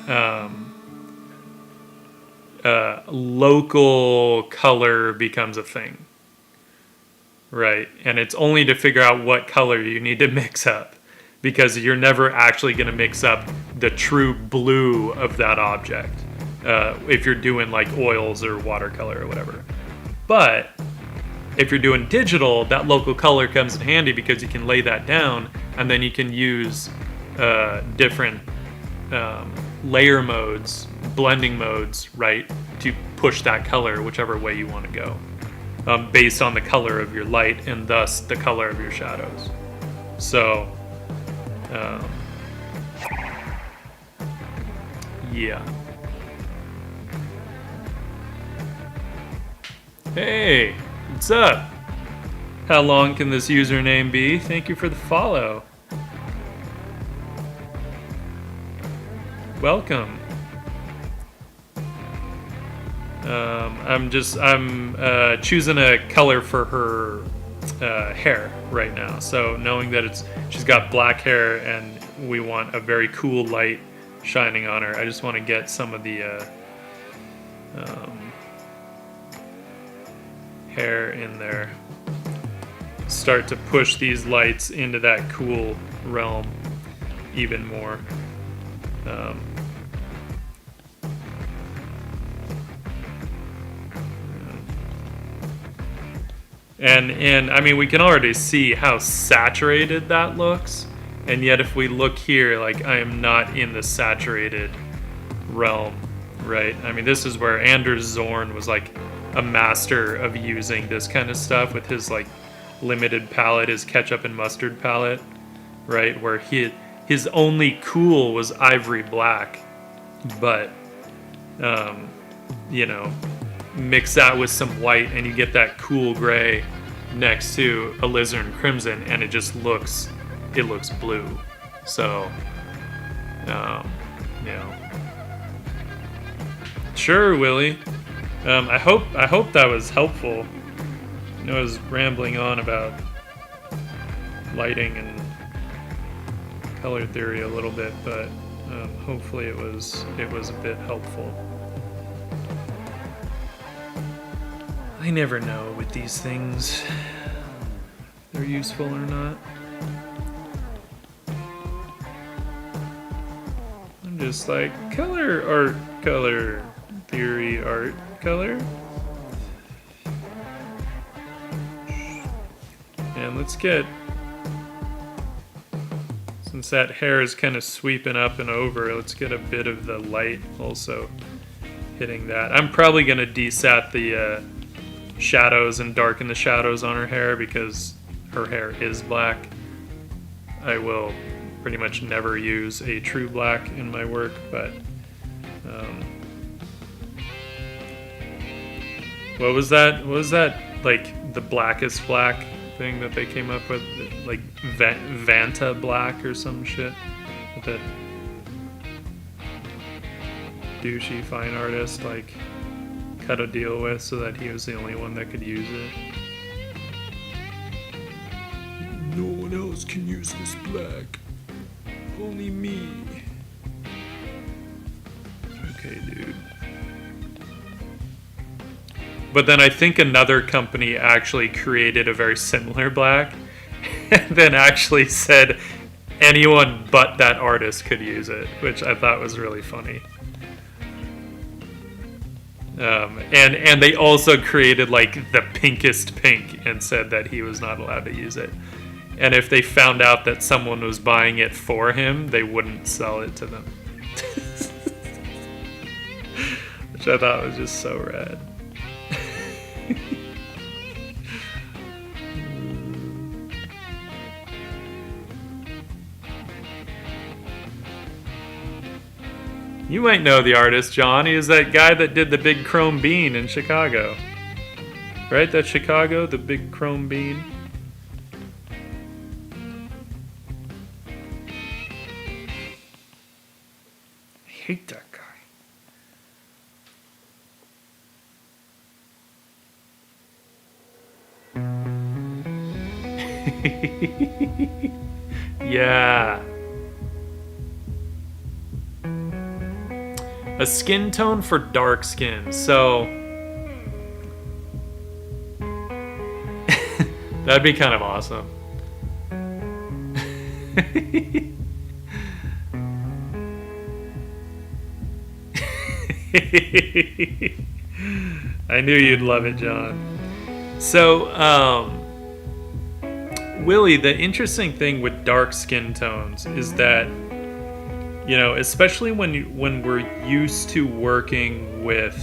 local color becomes a thing. Right, and it's only to figure out what color you need to mix up, because you're never actually going to mix up the true blue of that object if you're doing like oils or watercolor or whatever. But if you're doing digital, that local color comes in handy because you can lay that down, and then you can use different layer modes, blending modes, right, to push that color whichever way you want to go. Based on the color of your light and thus the color of your shadows. So, yeah. Hey, what's up? How long can this username be? Thank you for the follow. Welcome. I'm choosing a color for her hair right now. So knowing that she's got black hair and we want a very cool light shining on her, I just want to get some of the hair in there. Start to push these lights into that cool realm even more. And I mean, we can already see how saturated that looks, and yet if we look here, like, I am not in the saturated realm, right? I mean, this is where Anders Zorn was like a master of using this kind of stuff with his like limited palette, his ketchup and mustard palette, right? Where his only cool was ivory black, but you know, mix that with some white and you get that cool gray next to alizarin crimson, and it just looks blue. So you know, sure, Willie. I hope that was helpful. I know I was rambling on about lighting and color theory a little bit, but hopefully it was a bit helpful. I never know with these things if they're useful or not. I'm just like, color, art, color, theory, art, color. And let's get, since that hair is kind of sweeping up and over, let's get a bit of the light also hitting that. I'm probably going to desat the shadows and darken the shadows on her hair because her hair is black. I will pretty much never use a true black in my work, but what was that? What was that, like, the blackest black? thing that they came up with, like Vanta Black or some shit. That douchey fine artist like cut a deal with so that he was the only one that could use it. No one else can use this black. Only me. Okay, dude. But then I think another company actually created a very similar black and then actually said anyone but that artist could use it, which I thought was really funny. And they also created like the pinkest pink and said that he was not allowed to use it. And if they found out that someone was buying it for him, they wouldn't sell it to them. Which I thought was just so rad. You might know the artist, John. He is that guy that did the big chrome bean in Chicago. Right? That's Chicago, the big chrome bean. I hate that guy. Yeah. A skin tone for dark skin. So that'd be kind of awesome. I knew you'd love it, John. So, Willie, the interesting thing with dark skin tones is that, you know, especially when we're used to working with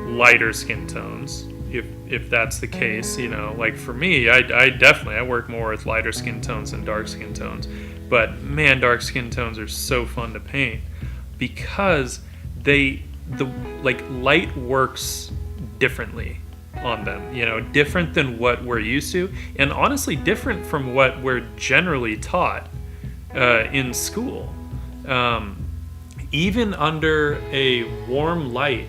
lighter skin tones, if that's the case, you know, like for me, I definitely work more with lighter skin tones than dark skin tones. But man, dark skin tones are so fun to paint because light works differently on them, you know, different than what we're used to, and honestly different from what we're generally taught in school. Even under a warm light,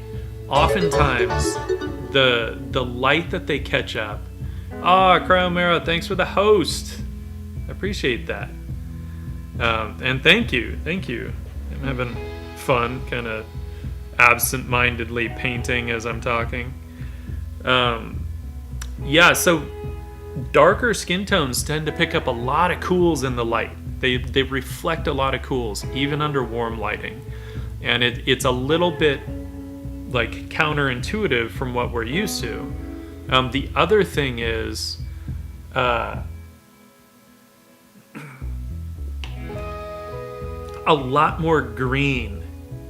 oftentimes the light that they catch up. Cryomero, thanks for the host. I appreciate that. And thank you. I'm having fun, kind of absent-mindedly painting as I'm talking. Yeah, so darker skin tones tend to pick up a lot of cools in the light. They reflect a lot of cools, even under warm lighting. And it's a little bit like counterintuitive from what we're used to. The other thing is a lot more green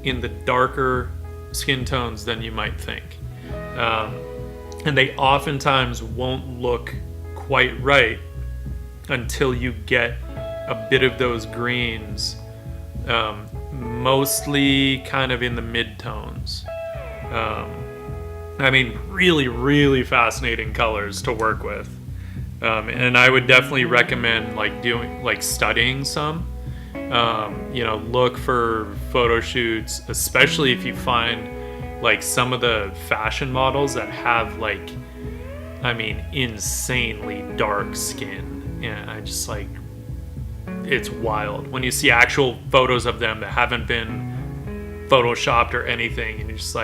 in the darker skin tones than you might think. And they oftentimes won't look quite right until you get a bit of those greens, mostly kind of in the mid-tones. I mean, really, really fascinating colors to work with. And I would definitely recommend studying some. Look for photo shoots, especially if you find like some of the fashion models that have insanely dark skin. Yeah, I just it's wild when you see actual photos of them that haven't been photoshopped or anything, and you're just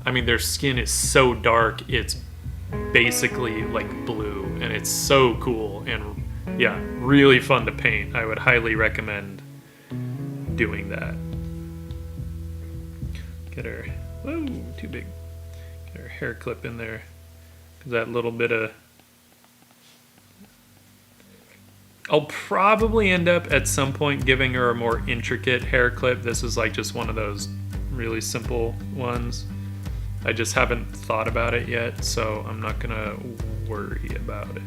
their skin is so dark, it's basically like blue, and it's so cool and yeah, really fun to paint. I would highly recommend doing that. Get her, whoa, too big. Get her hair clip in there, because that little bit of, I'll probably end up at some point giving her a more intricate hair clip. This is just one of those really simple ones. I just haven't thought about it yet, so I'm not gonna worry about it.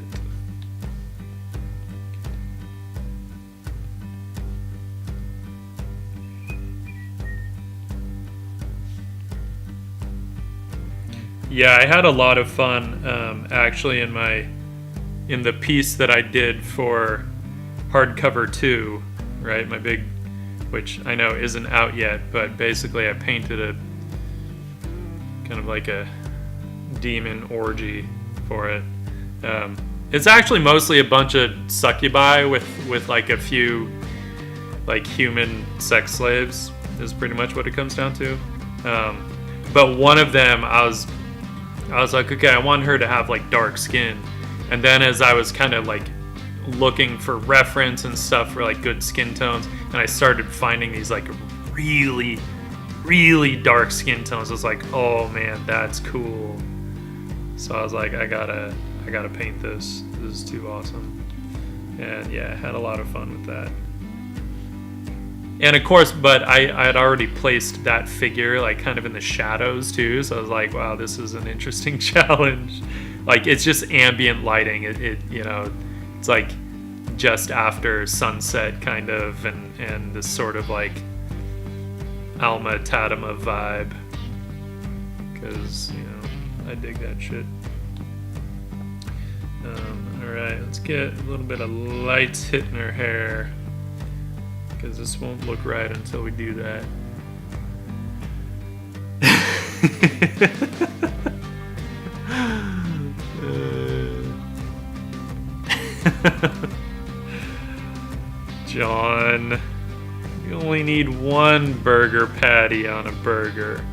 Yeah, I had a lot of fun actually in the piece that I did for hardcover 2, right? My big, which I know isn't out yet, but basically I painted a kind of like a demon orgy for it. It's actually mostly a bunch of succubi with like a few like human sex slaves is pretty much what it comes down to. But one of them, I was like, okay, I want her to have like dark skin. And then as I was kind of like looking for reference and stuff for like good skin tones, and I started finding these like really, really dark skin tones, I was like, oh man, that's cool. So I was like, I gotta paint this. This is too awesome. And yeah, I had a lot of fun with that. And of course, but I had already placed that figure like kind of in the shadows too, so I was like, wow, this is an interesting challenge. Like, it's just ambient lighting. It you know, it's like just after sunset kind of, and this sort of like Alma Tadema vibe, because you know, I dig that shit. All right, let's get a little bit of lights hitting her hair, because this won't look right until we do that. John, you only need one burger patty on a burger.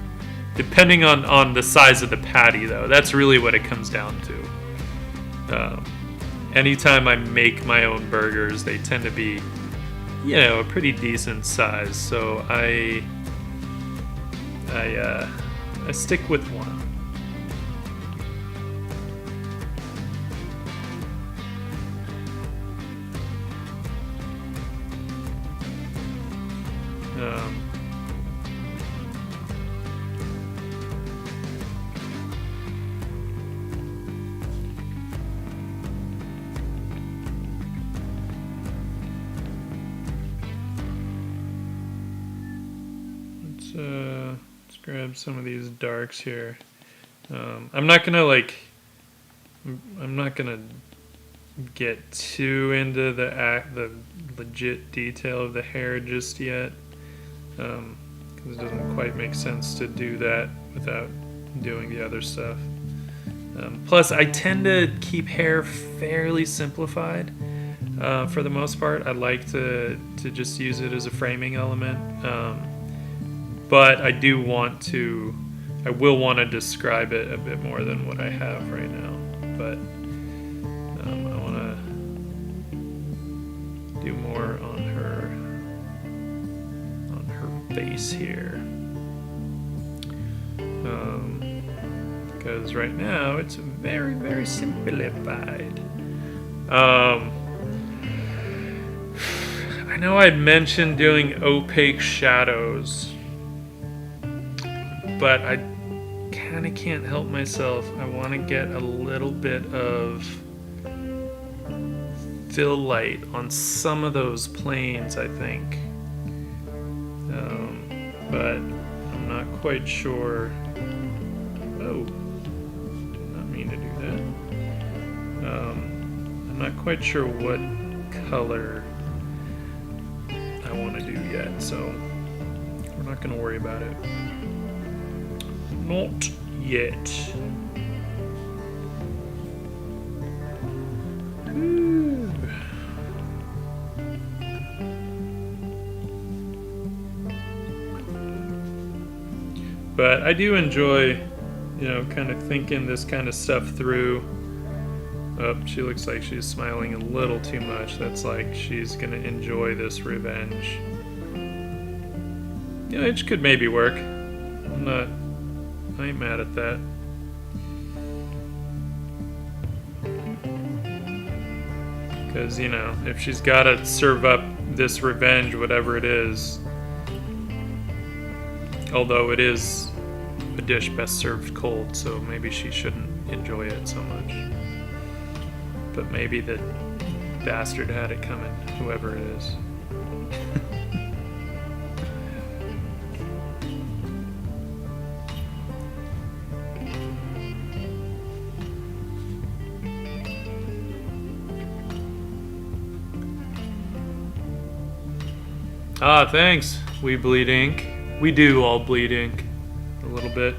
Depending on the size of the patty, though. That's really what it comes down to. Anytime I make my own burgers, they tend to be, you know, a pretty decent size. So I stick with one. Let's grab some of these darks here. I'm not gonna get too into the legit detail of the hair just yet, because it doesn't quite make sense to do that without doing the other stuff. Plus, I tend to keep hair fairly simplified for the most part. I like to just use it as a framing element. But I will want to describe it a bit more than what I have right now. But I want to do more on her face here. Because right now it's very, very simplified. I know I'd mentioned doing opaque shadows, but I kind of can't help myself. I want to get a little bit of fill light on some of those planes, I think. But I'm not quite sure. Oh, did not mean to do that. I'm not quite sure what color I want to do yet, so we're not going to worry about it. Not yet. Ooh. But I do enjoy, you know, kind of thinking this kind of stuff through. Oh, she looks like she's smiling a little too much. That's like she's gonna enjoy this revenge. Yeah, it could maybe work. I ain't mad at that. Because, you know, if she's gotta serve up this revenge, whatever it is, although it is a dish best served cold, so maybe she shouldn't enjoy it so much. But maybe the bastard had it coming, whoever it is. Ah, thanks. We bleed ink. We do all bleed ink. A little bit.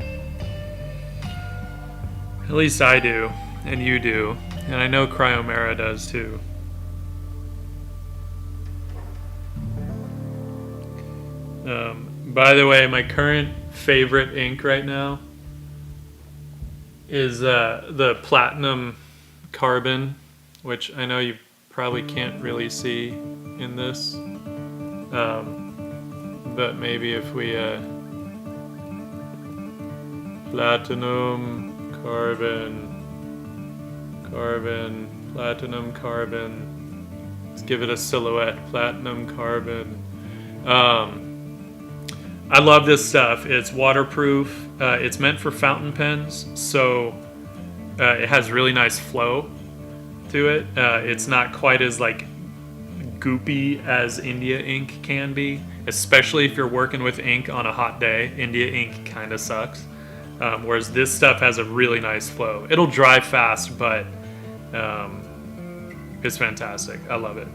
At least I do. And you do. And I know Cryomera does too. By the way, my current favorite ink right now is the Platinum Carbon, which I know you probably can't really see in this. But maybe if we Platinum Carbon, Platinum Carbon. Let's give it a silhouette. Platinum Carbon. I love this stuff. It's waterproof. It's meant for fountain pens, so it has really nice flow to it. It's not quite as like goopy as India ink can be, especially if you're working with ink on a hot day. India ink kind of sucks, whereas this stuff has a really nice flow. It'll dry fast, but it's fantastic. I love it.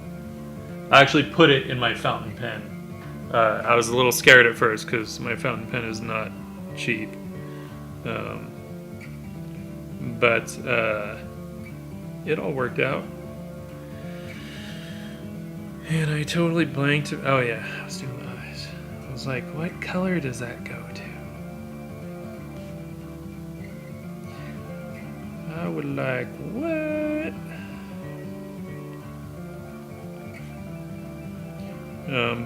I actually put it in my fountain pen. I was a little scared at first because my fountain pen is not cheap. But it all worked out. And I totally blanked. Oh yeah, I was doing the eyes. I was like, what color does that go to? I would like, what?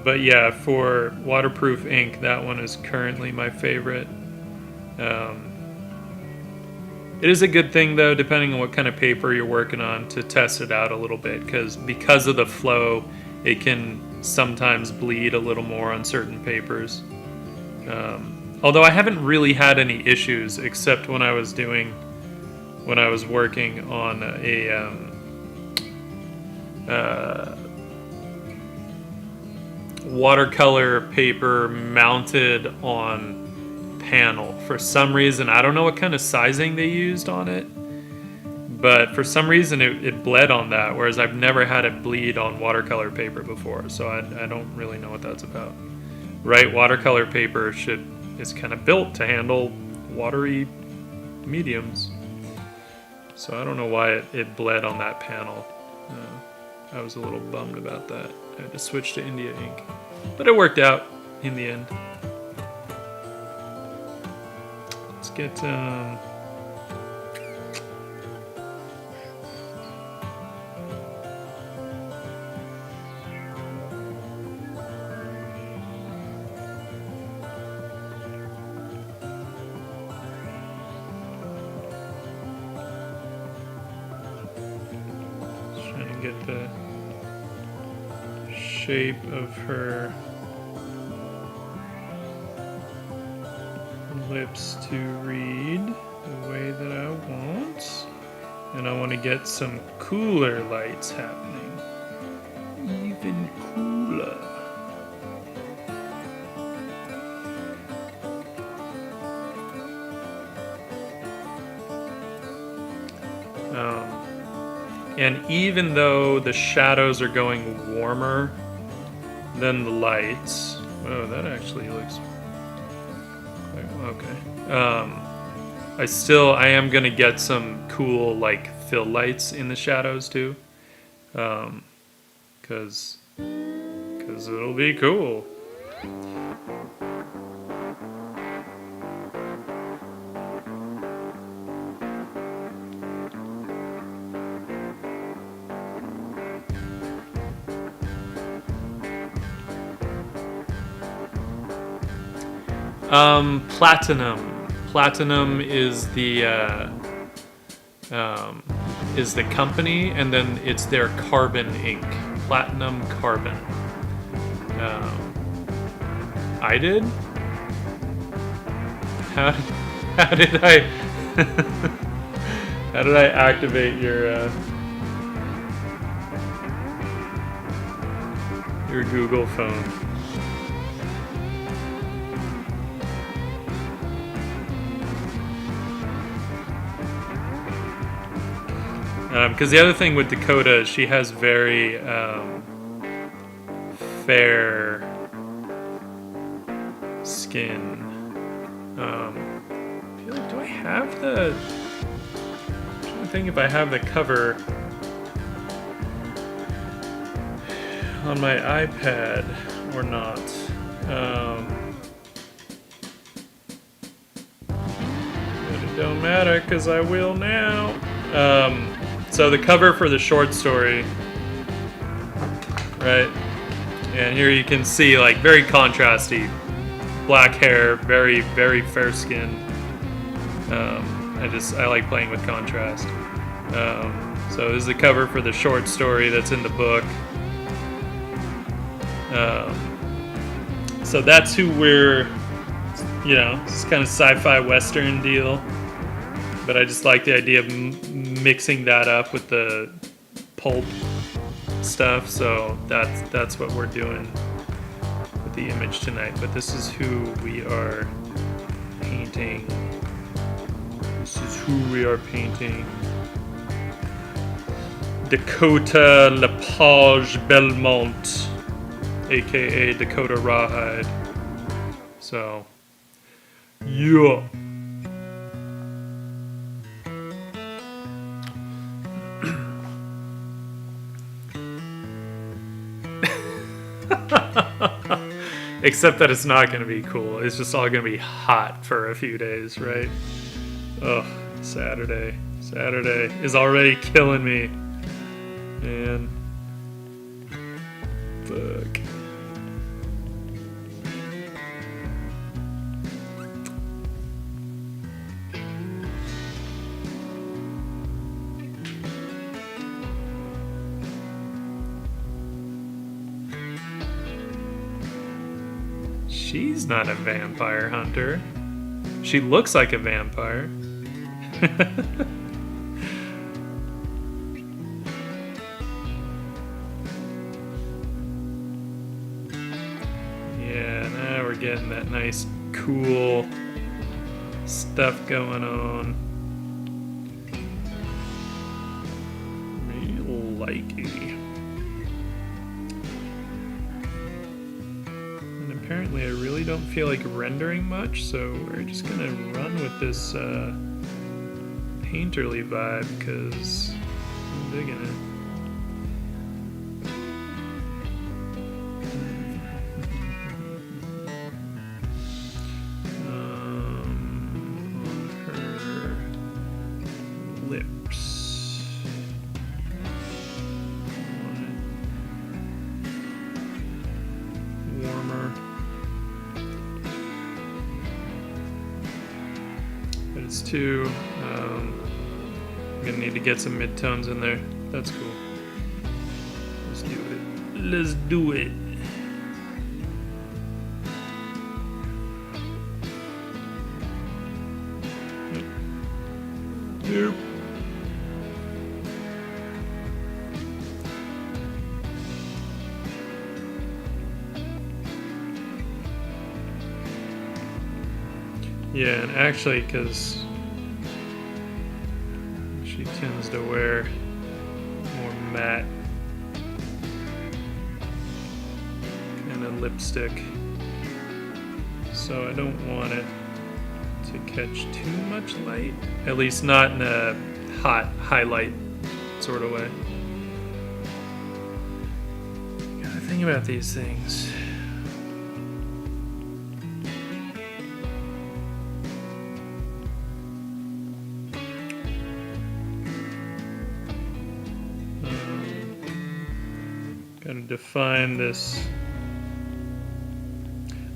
But yeah, for waterproof ink, that one is currently my favorite. It is a good thing, though, depending on what kind of paper you're working on, to test it out a little bit, because of the flow, it can sometimes bleed a little more on certain papers. Although I haven't really had any issues, except when I was working on a watercolor paper mounted on panel. For some reason, I don't know what kind of sizing they used on it, but for some reason it bled on that, whereas I've never had it bleed on watercolor paper before, so I don't really know what that's about. Right, watercolor paper is kind of built to handle watery mediums, so I don't know why it bled on that panel. I was a little bummed about that. I had to switch to India ink, but it worked out in the end. Let's get trying to get the shape of her lips to read the way that I want, and I want to get some cooler lights happening, even cooler. And even though the shadows are going warmer than the lights, oh, that actually looks quite okay. I am gonna get some cool like fill lights in the shadows too, cause it'll be cool. Platinum. Platinum is the company, and then it's their carbon ink. Platinum Carbon. I did? How did I how did I activate your Google phone? Because the other thing with Dakota is she has very fair skin. I feel like, do I have the... I'm trying to think if I have the cover on my iPad or not. But it don't matter, because I will now. So the cover for the short story, right? And here you can see, like, very contrasty. Black hair, very, very fair skin. I like playing with contrast. So this is the cover for the short story that's in the book. So that's who we're, you know, it's kind of sci-fi western deal. But I just like the idea of mixing that up with the pulp stuff. So that's what we're doing with the image tonight. But this is who we are painting. Dakota Lepage Belmont, aka Dakota Rawhide. So, yeah. Except that it's not going to be cool. It's just all going to be hot for a few days, right? Ugh, Saturday. Saturday is already killing me. Man. Fuck. She's not a vampire hunter. She looks like a vampire. Yeah, now we're getting that nice, cool stuff going on. Real likey. Apparently I really don't feel like rendering much, so we're just gonna run with this painterly vibe because I'm digging it. On her lips. Warmer. But it's too, I'm gonna need to get some midtones in there. That's cool. Let's do it. Let's do it. Yep. Yeah, and actually, because she tends to wear more matte kind of lipstick, so I don't want it to catch too much light, at least not in a hot highlight sort of way. Gotta think about these things. Gotta define this.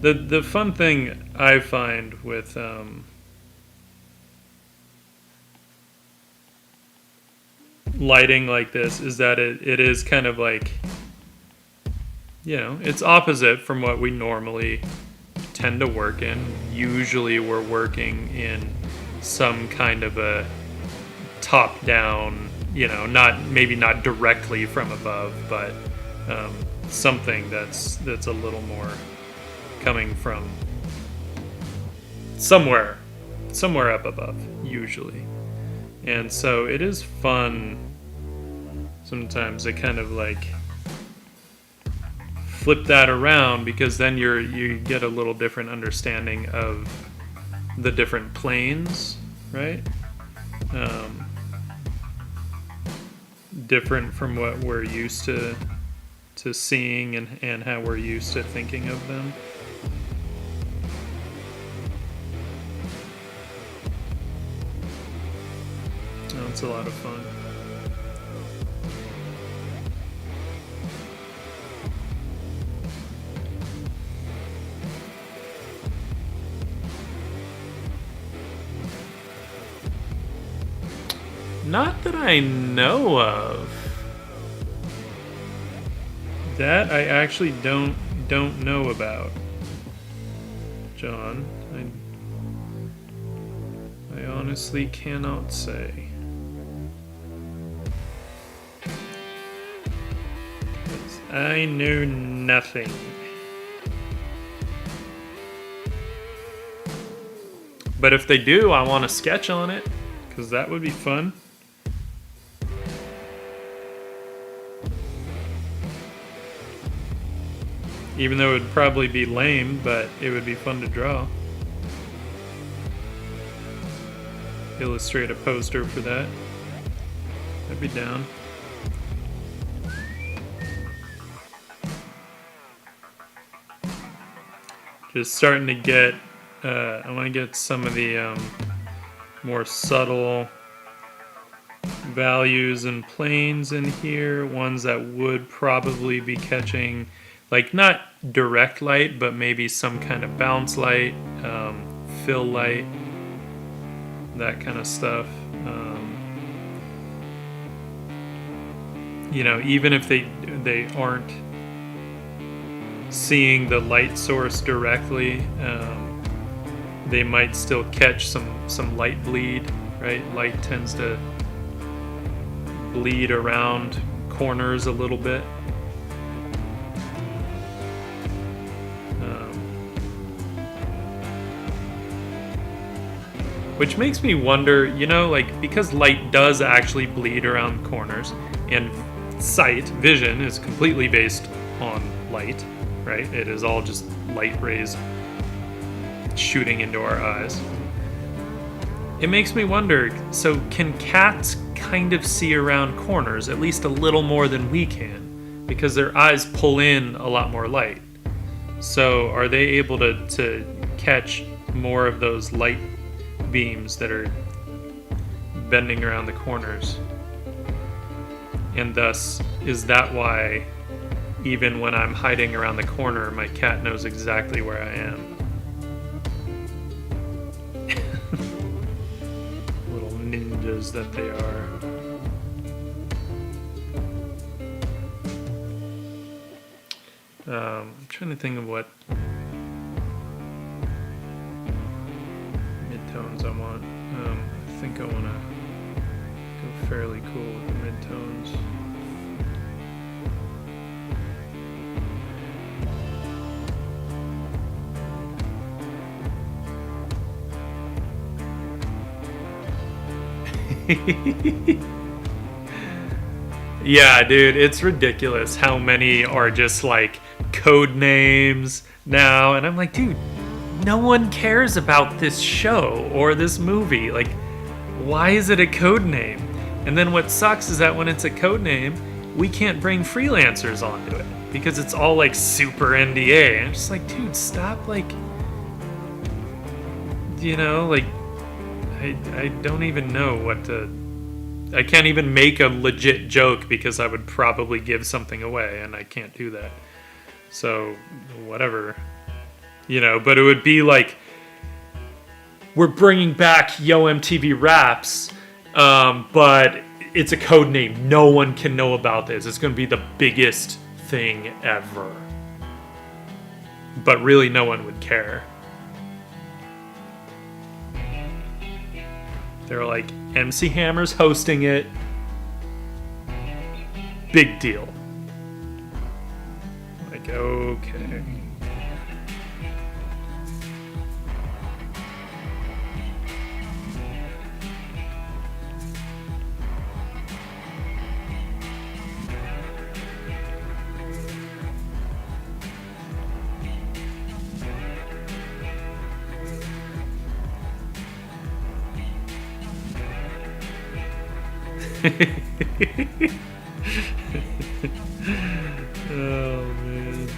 The fun thing I find with lighting like this is that it is kind of like, you know, it's opposite from what we normally tend to work in. Usually we're working in some kind of a top-down, you know, maybe not directly from above, but something that's a little more coming from somewhere up above, usually. And so it is fun sometimes to kind of like flip that around, because then you get a little different understanding of the different planes, right? Different from what we're used to seeing and how we're used to thinking of them. Oh, it's a lot of fun. Not that I know of. That I actually don't know about, John. I honestly cannot say. 'Cause I know nothing. But if they do, I want to sketch on it, because that would be fun. Even though it would probably be lame, but it would be fun to draw. Illustrate a poster for that. I'd be down. Just starting to get, I want to get some of the more subtle values and planes in here. Ones that would probably be catching, like, not direct light, but maybe some kind of bounce light, fill light, that kind of stuff. You know, even if they aren't seeing the light source directly, they might still catch some light bleed, right? Light tends to bleed around corners a little bit. Which makes me wonder, you know, like, because light does actually bleed around corners, and vision is completely based on light, right? It is all just light rays shooting into our eyes. It makes me wonder, so can cats kind of see around corners at least a little more than we can? Because their eyes pull in a lot more light. So are they able to catch more of those light beams that are bending around the corners? And thus, is that why even when I'm hiding around the corner, my cat knows exactly where I am? Little ninjas that they are. I'm trying to think of what midtones I want. I think I want to go fairly cool with the midtones. Yeah, dude, it's ridiculous how many are just like code names now, and I'm like, dude, no one cares about this show or this movie. Like, why is it a code name? And then what sucks is that when it's a code name, we can't bring freelancers onto it because it's all like super NDA. And I'm just like, dude, stop, like, you know, like, I don't even know what to... I can't even make a legit joke because I would probably give something away, and I can't do that. So, whatever. You know, but it would be like, we're bringing back Yo MTV Raps, but it's a code name. No one can know about this. It's going to be the biggest thing ever. But really, no one would care. They're like, MC Hammer's hosting it. Big deal. Like, okay. Oh man.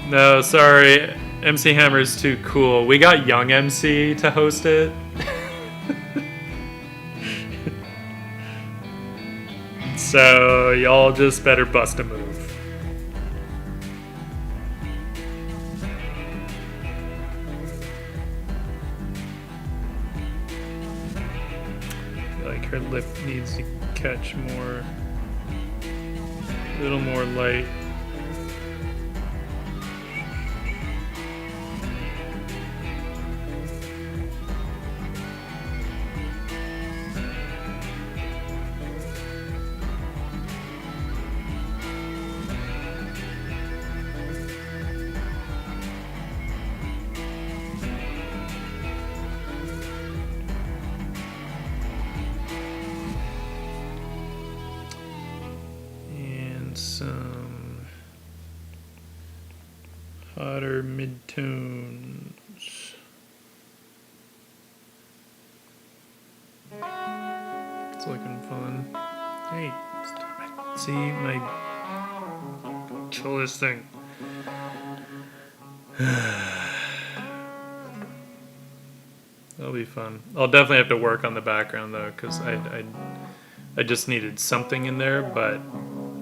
No, sorry. MC Hammer's too cool. We got young MC to host it. So y'all just better bust a move. I feel like her lip needs to catch more, a little more light. Some hotter midtones. It's looking fun. Hey, stop it. See my... Kill this thing. That'll be fun. I'll definitely have to work on the background though, because I just needed something in there, but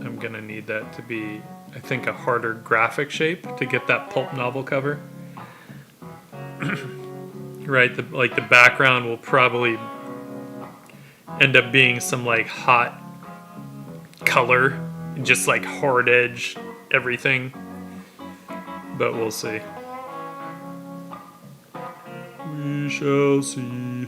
I'm gonna need that to be, I think, a harder graphic shape to get that pulp novel cover. Right, the background will probably end up being some like hot color, just like hard edge everything. But we'll see. We shall see.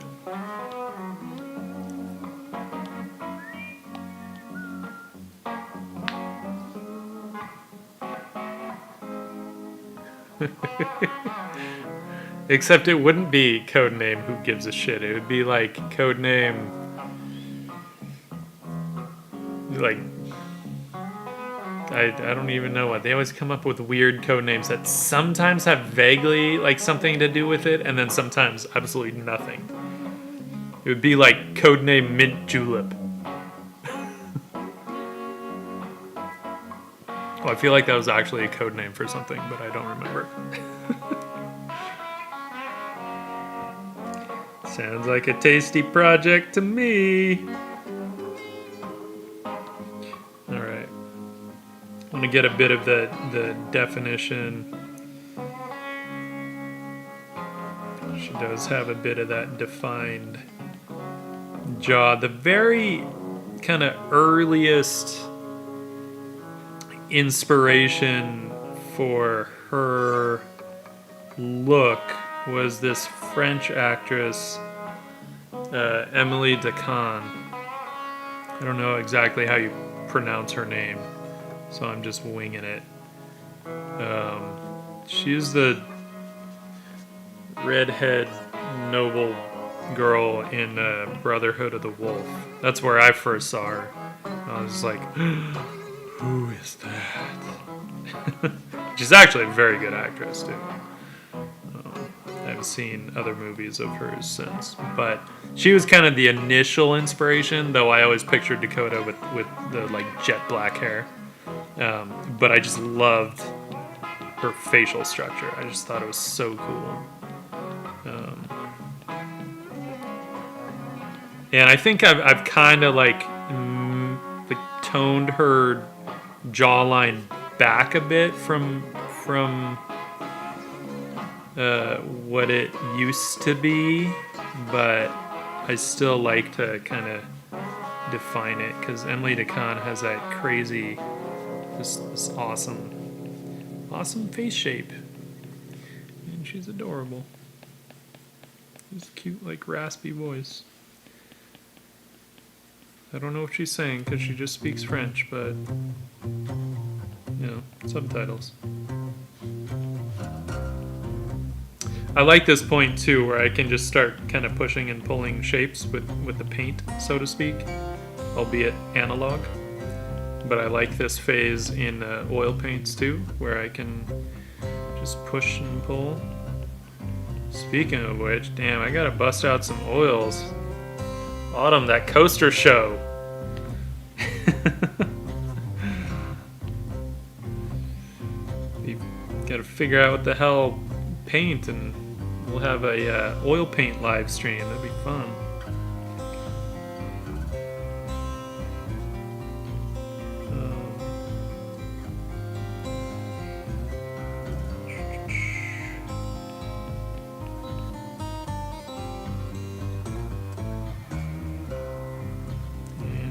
Except it wouldn't be codename Who Gives a Shit. It would be like codename, like, I don't even know what. They always come up with weird codenames that sometimes have vaguely like something to do with it, and then sometimes absolutely nothing. It would be like codename Mint Julep. Well, I feel like that was actually a code name for something, but I don't remember. Sounds like a tasty project to me. Alright. I want to get a bit of the definition. She does have a bit of that defined jaw. The very kind of earliest inspiration for her look was this French actress, Emily Decan. I don't know exactly how you pronounce her name, so I'm just winging it. She's the redhead noble girl in Brotherhood of the Wolf. That's where I first saw her. I was like, who is that? She's actually a very good actress, too. I've seen other movies of hers since. But she was kind of the initial inspiration, though I always pictured Dakota with the like jet black hair. But I just loved her facial structure. I just thought it was so cool. And I think I've kind of like toned her jawline back a bit from what it used to be, but I still like to kind of define it because Emily Decan has that crazy, this awesome face shape, and she's adorable. This cute, like raspy voice. I don't know what she's saying because she just speaks French, but you know, subtitles. I like this point too, where I can just start kind of pushing and pulling shapes with the paint, so to speak, albeit analog. But I like this phase in oil paints too, where I can just push and pull. Speaking of which, damn, I gotta bust out some oils. Autumn, that coaster show. You gotta figure out what the hell paint, and we'll have a oil paint live stream. That'd be fun.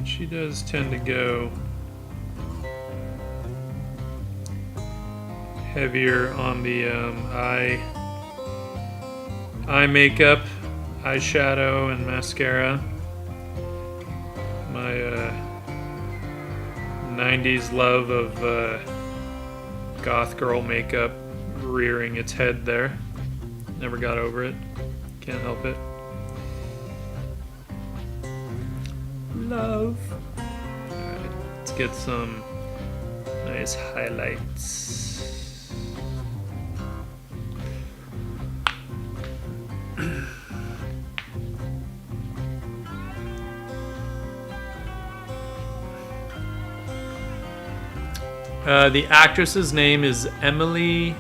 She does tend to go heavier on the eye makeup, eyeshadow, and mascara. My 90s love of goth girl makeup rearing its head there. Never got over it. Can't help it. Love. Alright, let's get some nice highlights. The actress's name is Emily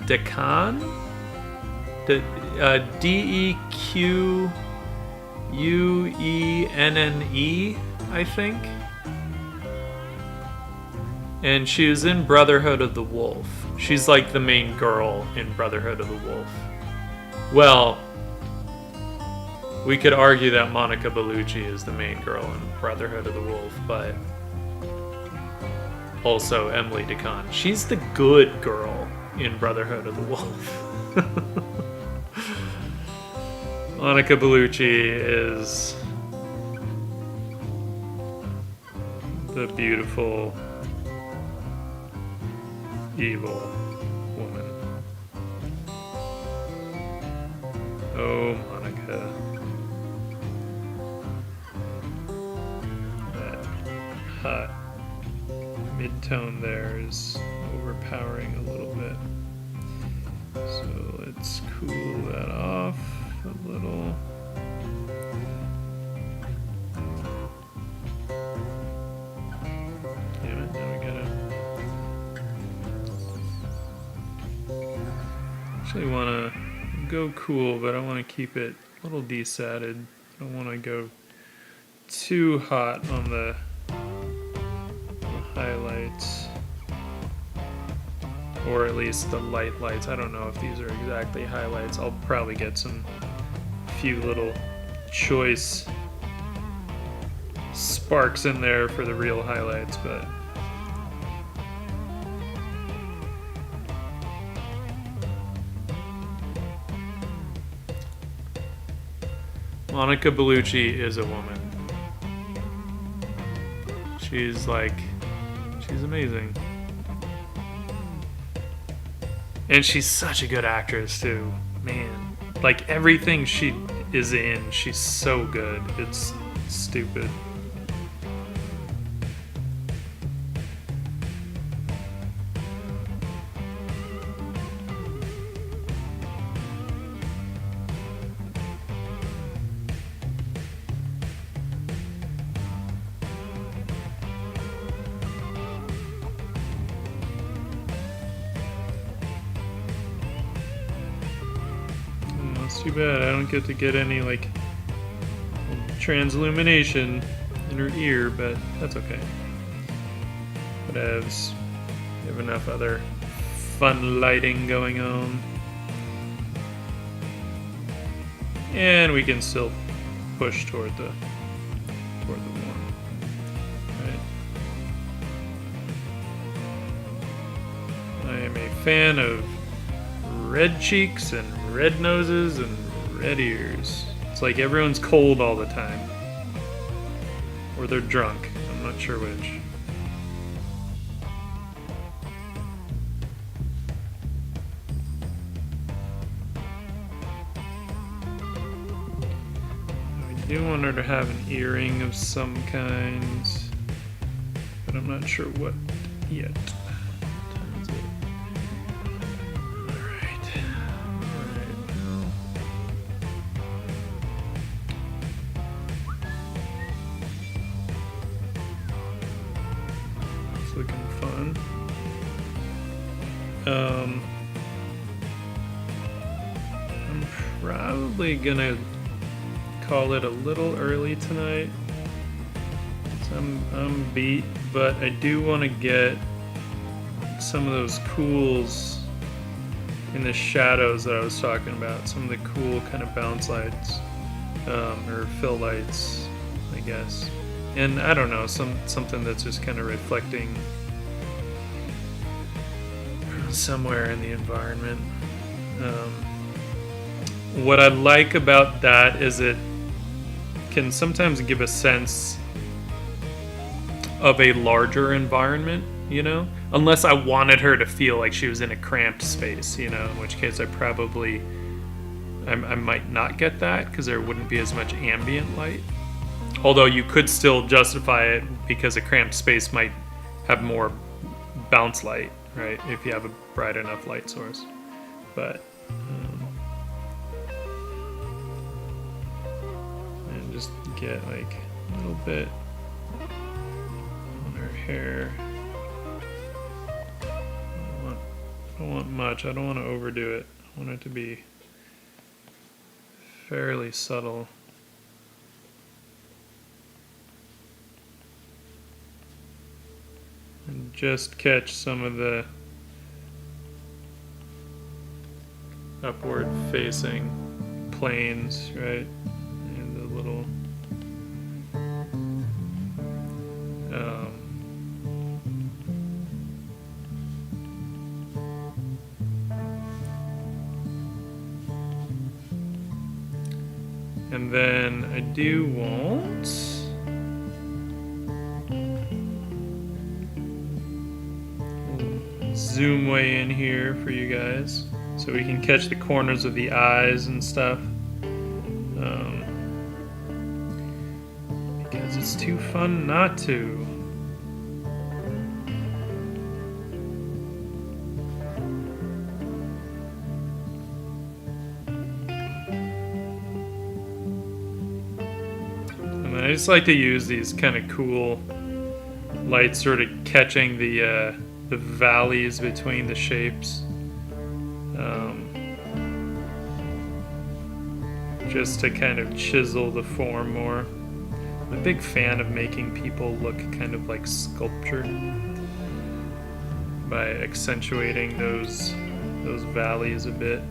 Dequenne. Dequenne, I think. And she was in Brotherhood of the Wolf. She's like the main girl in Brotherhood of the Wolf. Well, we could argue that Monica Bellucci is the main girl in Brotherhood of the Wolf, but also Emily Dequenne. She's the good girl in Brotherhood of the Wolf. Monica Bellucci is the beautiful, evil woman. Oh, Monica. That hot mid-tone there is overpowering a little bit. So let's cool that off a little. Damn it, now we gotta... Actually wanna go cool, but I wanna keep it a little desatted. I don't wanna go too hot on the highlights. Or at least the light lights. I don't know if these are exactly highlights. I'll probably get some few little choice sparks in there for the real highlights, but Monica Bellucci is a woman. She's amazing. And she's such a good actress too, man. Like everything she is in, she's so good. It's stupid. Too bad I don't get to get any like transillumination in her ear, but that's okay. Whatevs. We have enough other fun lighting going on. And we can still push toward the warm. Right. I am a fan of red cheeks and red noses and red ears. It's like everyone's cold all the time. Or they're drunk. I'm not sure which. do want her to have an earring of some kind, but I'm not sure what yet. Alright. It's looking fun. I'm probably gonna call it a little early tonight. So I'm beat, but I do want to get some of those cools in the shadows that I was talking about. Some of the cool kind of bounce lights, or fill lights, I guess. And I don't know, something that's just kind of reflecting somewhere in the environment. What I like about that is it can sometimes give a sense of a larger environment, you know? Unless I wanted her to feel like she was in a cramped space, you know, in which case I might not get that because there wouldn't be as much ambient light. Although you could still justify it because a cramped space might have more bounce light, right? If you have a bright enough light source. But, and just get like a little bit on her hair. I don't want much. I don't want to overdo it. I want it to be fairly subtle. And just catch some of the upward facing planes, right? And the little and then I do want zoom way in here for you guys so we can catch the corners of the eyes and stuff, because it's too fun not to. And I just like to use these kind of cool lights sort of catching the valleys between the shapes, just to kind of chisel the form more. I'm a big fan of making people look kind of like sculpture by accentuating those valleys a bit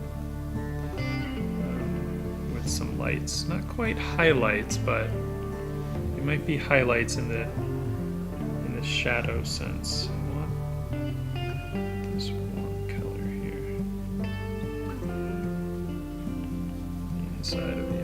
with some lights. Not quite highlights, but it might be highlights in the shadow sense. This one color here, inside of the eye.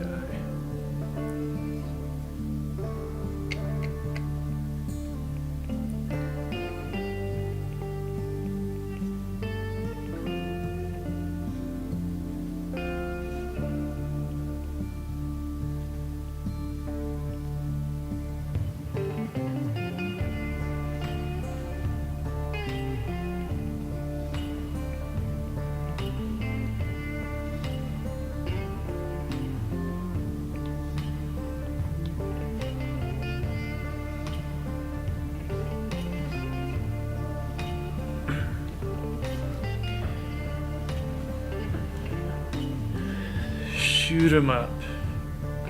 Shoot 'em up.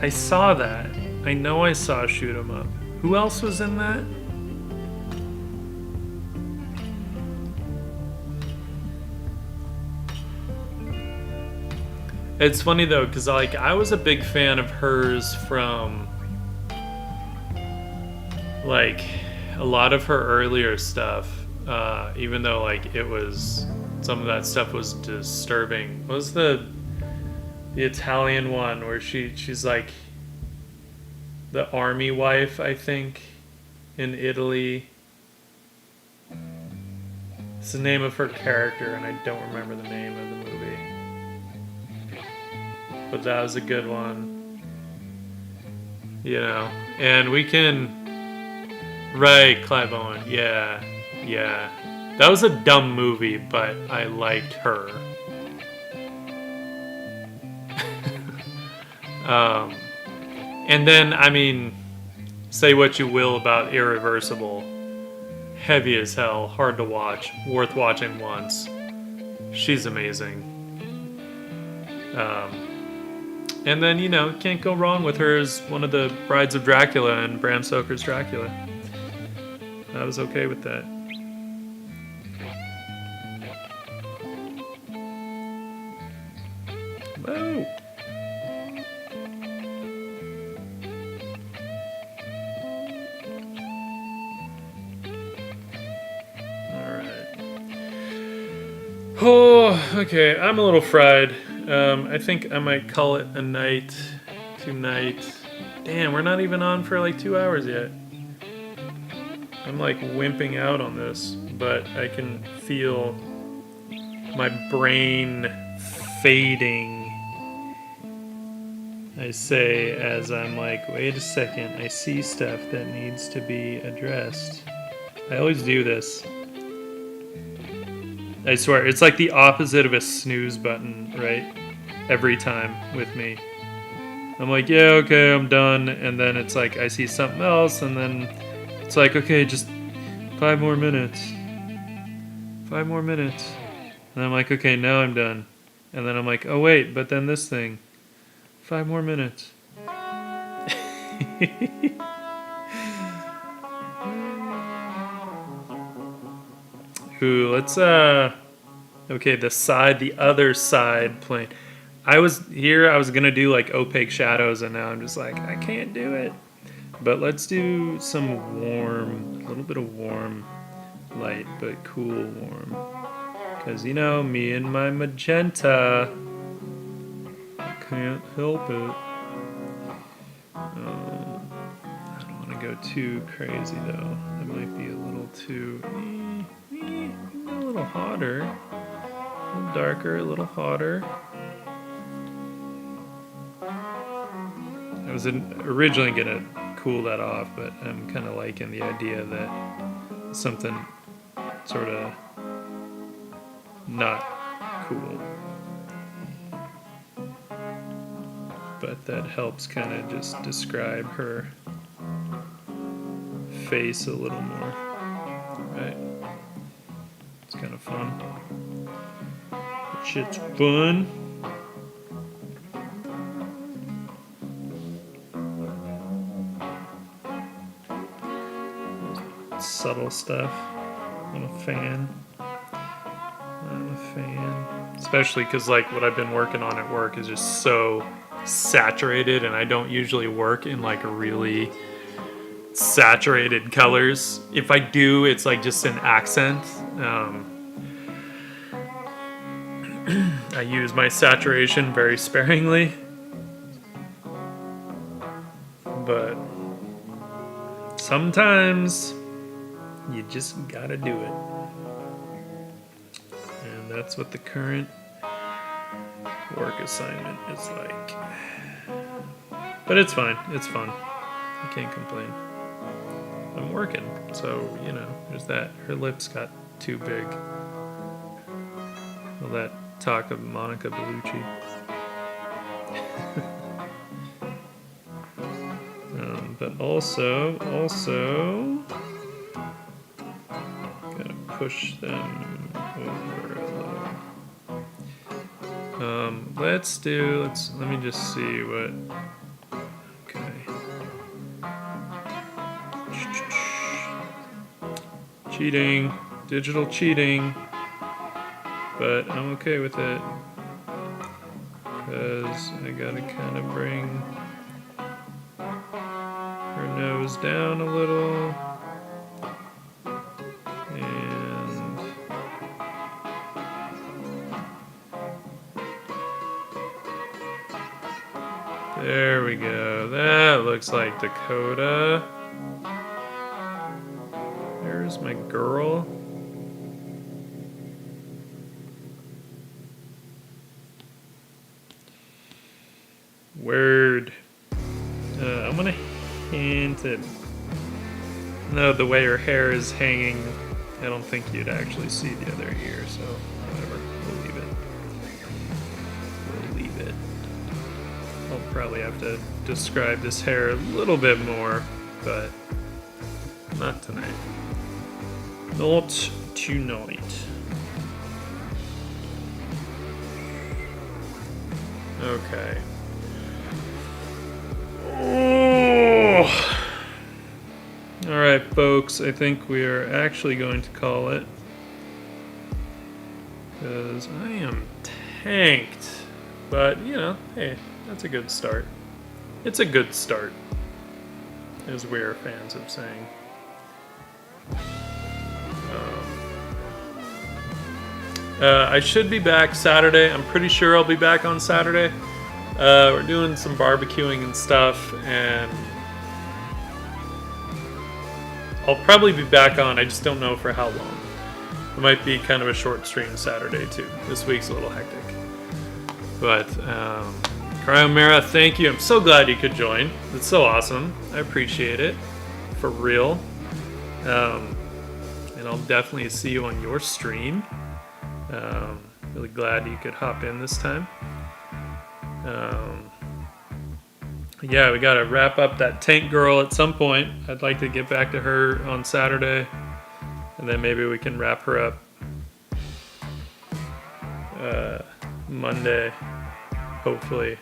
I saw that. I know I saw shoot 'em up. Who else was in that? It's funny though, because like I was a big fan of hers from like a lot of her earlier stuff, even though like it was, some of that stuff was disturbing. What was the Italian one where she's like the army wife, I think, in Italy? It's the name of her character, and I don't remember the name of the movie. But that was a good one. you know, and we can. Right, Clive Owen. Yeah, yeah. That was a dumb movie, but I liked her. And then, I mean, say what you will about Irreversible. Heavy as hell, hard to watch, worth watching once. She's amazing. And then, you know, can't go wrong with her as one of the brides of Dracula in Bram Stoker's Dracula. I was okay with that. Whoa! Oh, okay. I'm a little fried. I think I might call it a night tonight. Damn, we're not even on for like 2 hours yet. I'm like wimping out on this, but I can feel my brain fading. I say as I'm like, wait a second, I see stuff that needs to be addressed. I always do this. I swear, it's like the opposite of a snooze button, right? Every time with me. I'm like, yeah, okay, I'm done. And then it's like, I see something else. And then it's like, okay, just 5 more minutes. 5 more minutes. And I'm like, okay, now I'm done. And then I'm like, oh, wait, but then this thing. 5 more minutes. Ooh, let's, okay, the other side plane. I was gonna do like opaque shadows, and now I'm just like, I can't do it. But let's do some a little bit of warm light, but cool warm. Because, you know, me and my magenta, I can't help it. I don't want to go too crazy, though. That might be a little too... a little hotter. A little darker, a little hotter. I was originally going to cool that off, but I'm kind of liking the idea that something sort of not cool. But that helps kind of just describe her face a little more. Right? It's kind of fun. That shit's fun. Subtle stuff. I'm a fan. Especially because, like, what I've been working on at work is just so saturated, and I don't usually work in, like, really saturated colors. If I do, it's, like, just an accent. I use my saturation very sparingly. But sometimes you just gotta do it. And that's what the current work assignment is like. But it's fine. It's fun. I can't complain. I'm working, so, you know, there's that. Her lips got too big. All that talk of Monica Bellucci. But also, gotta push them over a little. Let me just see what, okay. Cheating, digital cheating, but I'm okay with it, because I gotta kind of bring her nose down a little, and there we go. That looks like Dakota. There's my girl. Word. I'm gonna can't. No, the way her hair is hanging, I don't think you'd actually see the other ear, so whatever. We'll leave it. I'll probably have to describe this hair a little bit more, but not tonight. Not tonight. Okay. Oh. All right, folks, I think we are actually going to call it, because I am tanked. But, you know, hey, that's a good start. It's a good start, as we are fans of saying. I should be back Saturday. I'm pretty sure I'll be back on Saturday. We're doing some barbecuing and stuff, and I'll probably be back on. I just don't know for how long. It might be kind of a short stream Saturday too. This week's a little hectic. But Cryomera, thank you. I'm so glad you could join. It's so awesome. I appreciate it. For real. And I'll definitely see you on your stream. Really glad you could hop in this time. Yeah, we gotta wrap up that tank girl at some point. I'd like to get back to her on Saturday, and then maybe we can wrap her up Monday, hopefully.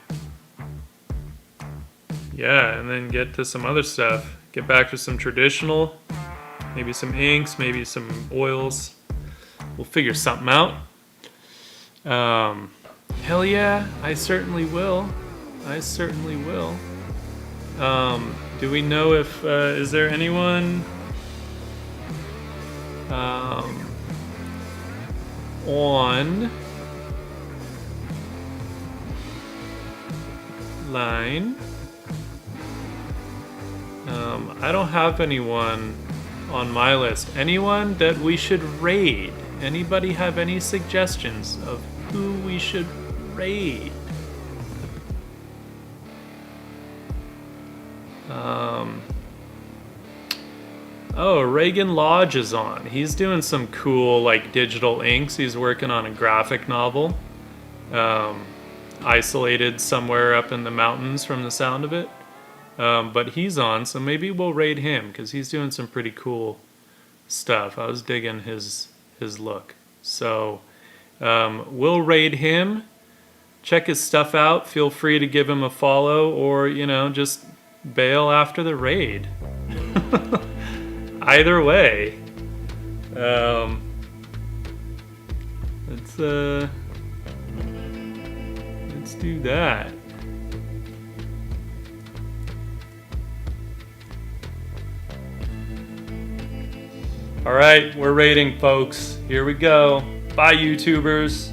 Yeah, and then get to some other stuff. Get back to some traditional, maybe some inks, maybe some oils. We'll figure something out. Hell yeah, I certainly will. Do we know if, is there anyone on line? I don't have anyone on my list. Anyone that we should raid? Anybody have any suggestions of who we should raid? Oh, Reagan Lodge is on. He's doing some cool, like, digital inks. He's working on a graphic novel. Isolated somewhere up in the mountains from the sound of it. But he's on, so maybe we'll raid him, because he's doing some pretty cool stuff. I was digging his look. So, we'll raid him. Check his stuff out. Feel free to give him a follow, or, you know, just bail after the raid. Either way, let's do that. All right, we're raiding, folks. Here we go. Bye, YouTubers.